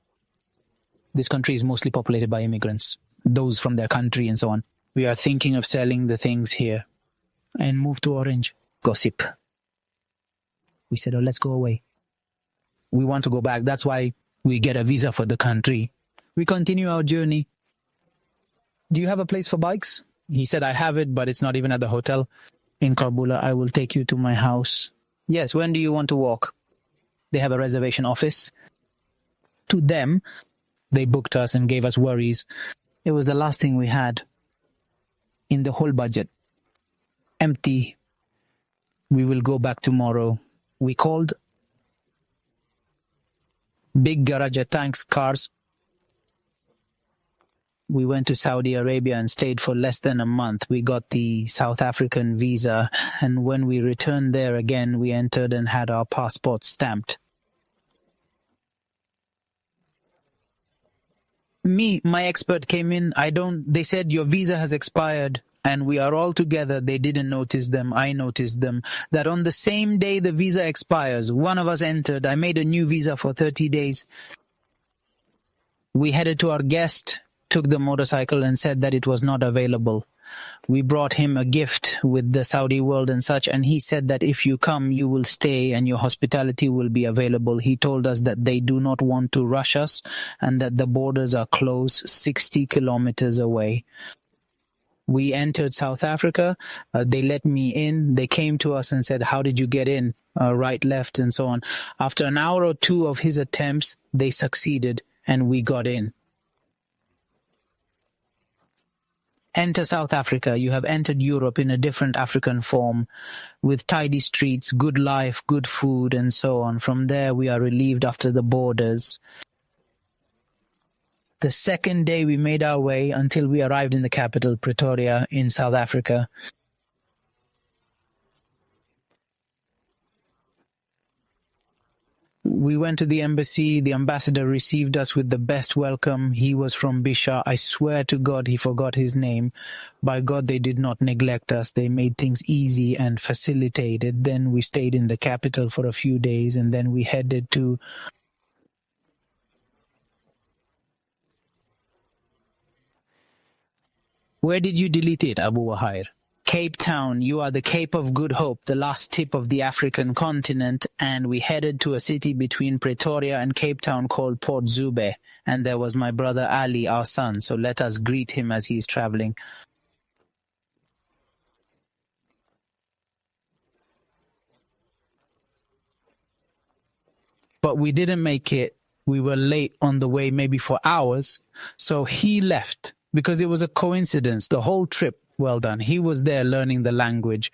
This country is mostly populated by immigrants, those from their country and so on. We are thinking of selling the things here and move to Orange. Gossip. We said, let's go away. We want to go back. That's why we get a visa for the country. We continue our journey. Do you have a place for bikes? He said, I have it, but it's not even at the hotel. In Kabul, I will take you to my house. Yes, when do you want to walk? They have a reservation office. To them, they booked us and gave us worries. It was the last thing we had in the whole budget. Empty. We will go back tomorrow. We called big garage tanks, cars. We went to Saudi Arabia and stayed for less than a month. We got the South African visa, and when we returned there again, we entered and had our passports stamped. My expert came in. They said your visa has expired and we are all together. They didn't notice them. I noticed them. That on the same day the visa expires, one of us entered. I made a new visa for 30 days. We headed to our guest, took the motorcycle and said that it was not available. We brought him a gift with the Saudi world and such, and he said that if you come, you will stay and your hospitality will be available. He told us that they do not want to rush us and that the borders are close, 60 kilometers away. We entered South Africa. They let me in. They came to us and said, how did you get in? Right, left, and so on. After an hour or two of his attempts, they succeeded and we got in. Enter South Africa. You have entered Europe in a different African form with tidy streets, good life, good food, and so on. From there, we are relieved after the borders. The second day, we made our way until we arrived in the capital, Pretoria, in South Africa. We went to the embassy. The ambassador received us with the best welcome. He was from Bisha. I swear to God, he forgot his name. By God, they did not neglect us. They made things easy and facilitated. Then we stayed in the capital for a few days, and then we headed to... Where did you delete it, Abu Wahir? Cape Town. You are the Cape of Good Hope, the last tip of the African continent, and we headed to a city between Pretoria and Cape Town called Port Zube, and there was my brother Ali, our son, so let us greet him as he is traveling. But we didn't make it. We were late on the way, maybe for hours, so he left because it was a coincidence. The whole trip, well done. He was there learning the language.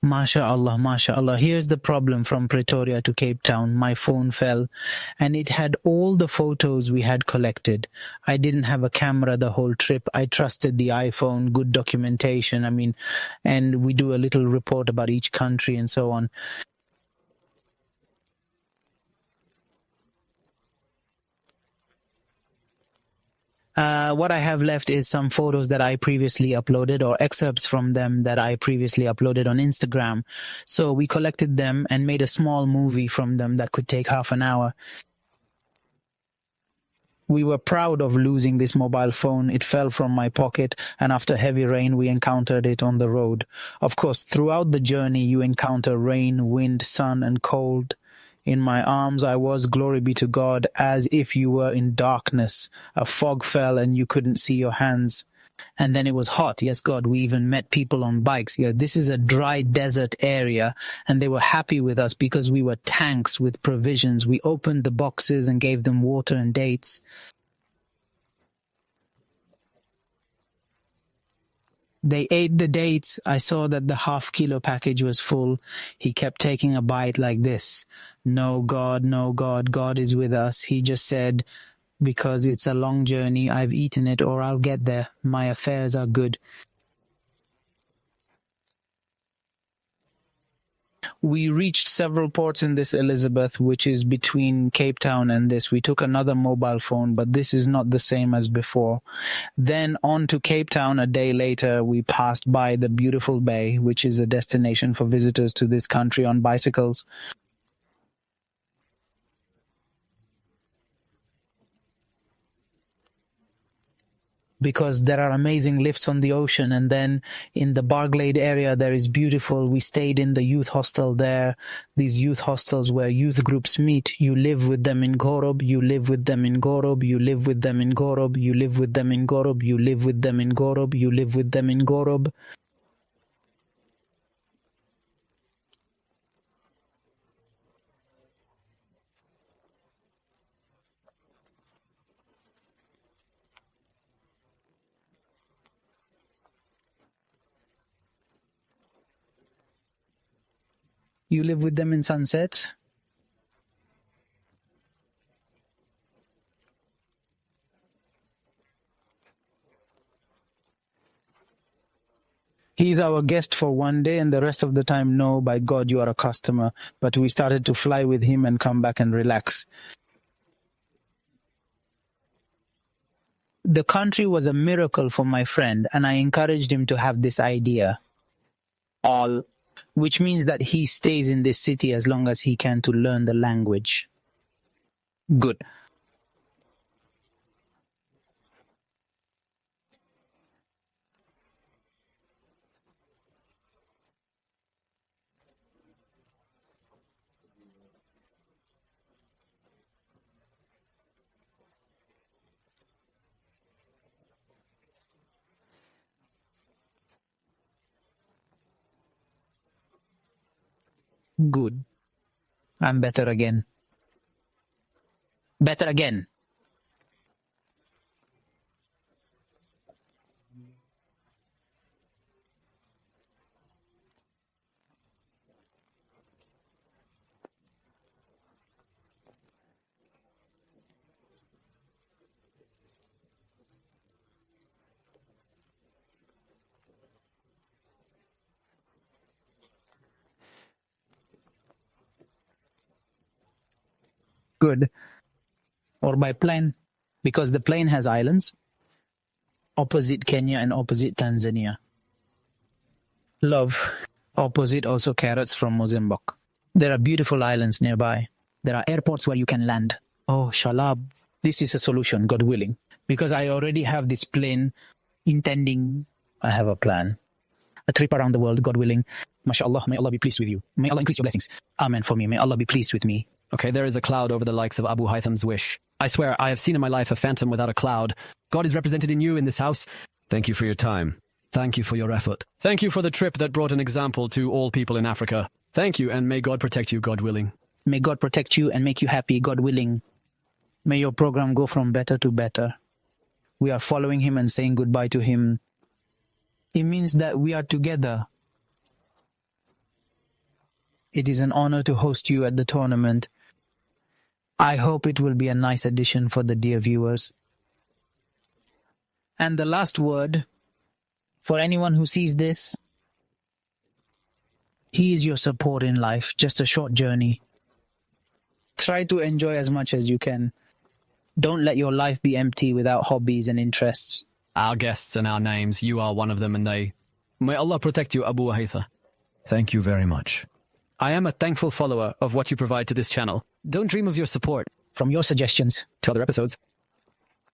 MashaAllah, MashaAllah. Here's the problem from Pretoria to Cape Town. My phone fell and it had all the photos we had collected. I didn't have a camera the whole trip. I trusted the iPhone, good documentation. And we do a little report about each country and so on. What I have left is some photos that I previously uploaded or excerpts from them that I previously uploaded on Instagram. So we collected them and made a small movie from them that could take half an hour. We were proud of losing this mobile phone. It fell from my pocket, and after heavy rain, we encountered it on the road. Of course, throughout the journey, you encounter rain, wind, sun, and cold. In my arms I was, glory be to God, as if you were in darkness. A fog fell and you couldn't see your hands. And then it was hot. Yes, God, we even met people on bikes. Yeah, this is a dry desert area, and they were happy with us because we were tanks with provisions. We opened the boxes and gave them water and dates. They ate the dates. I saw that the half-kilo package was full. He kept taking a bite like this. No, God, God is with us. He just said, because it's a long journey, I've eaten it or I'll get there. My affairs are good. We reached several ports in this Elizabeth, which is between Cape Town and this. We took another mobile phone, but this is not the same as before. Then on to Cape Town a day later, we passed by the beautiful bay, which is a destination for visitors to this country on bicycles. because there are amazing lifts on the ocean. And then in the Barglade area, there is beautiful. We stayed in the youth hostel there. These youth hostels where youth groups meet. You live with them in Gorob. You live with them in Gorob. You live with them in Gorob. You live with them in Gorob. You live with them in Gorob. You live with them in Gorob. You live with them in Sunset. He's our guest for one day, and the rest of the time, no, by God, you are a customer. But we started to fly with him and come back and relax. The country was a miracle for my friend, and I encouraged him to have this idea. Which means that he stays in this city as long as he can to learn the language. Good. Good. I'm better again. Better again. Good. Or by plane, because the plane has islands opposite Kenya and opposite Tanzania. Love, opposite also carrots from Mozambique. There are beautiful islands nearby. There are airports where you can land. Oh, Shalab, this is a solution, God willing. Because I already have this plane intending, I have a plan. A trip around the world, God willing. MashaAllah, may Allah be pleased with you. May Allah increase your blessings. Amen for me. May Allah be pleased with me. Okay, there is a cloud over the likes of Abu Haytham's wish. I swear, I have seen in my life a phantom without a cloud. God is represented in you in this house. Thank you for your time. Thank you for your effort. Thank you for the trip that brought an example to all people in Africa. Thank you, and may God protect you, God willing. May God protect you and make you happy, God willing. May your program go from better to better. We are following him and saying goodbye to him. It means that we are together. It is an honor to host you at the tournament. I hope it will be a nice addition for the dear viewers. And the last word, for anyone who sees this, he is your support in life, just a short journey. Try to enjoy as much as you can. Don't let your life be empty without hobbies and interests. Our guests and our names, you are one of them and they. May Allah protect you, Abu Haytha. Thank you very much. I am a thankful follower of what you provide to this channel. Don't dream of your support. From your suggestions to other episodes.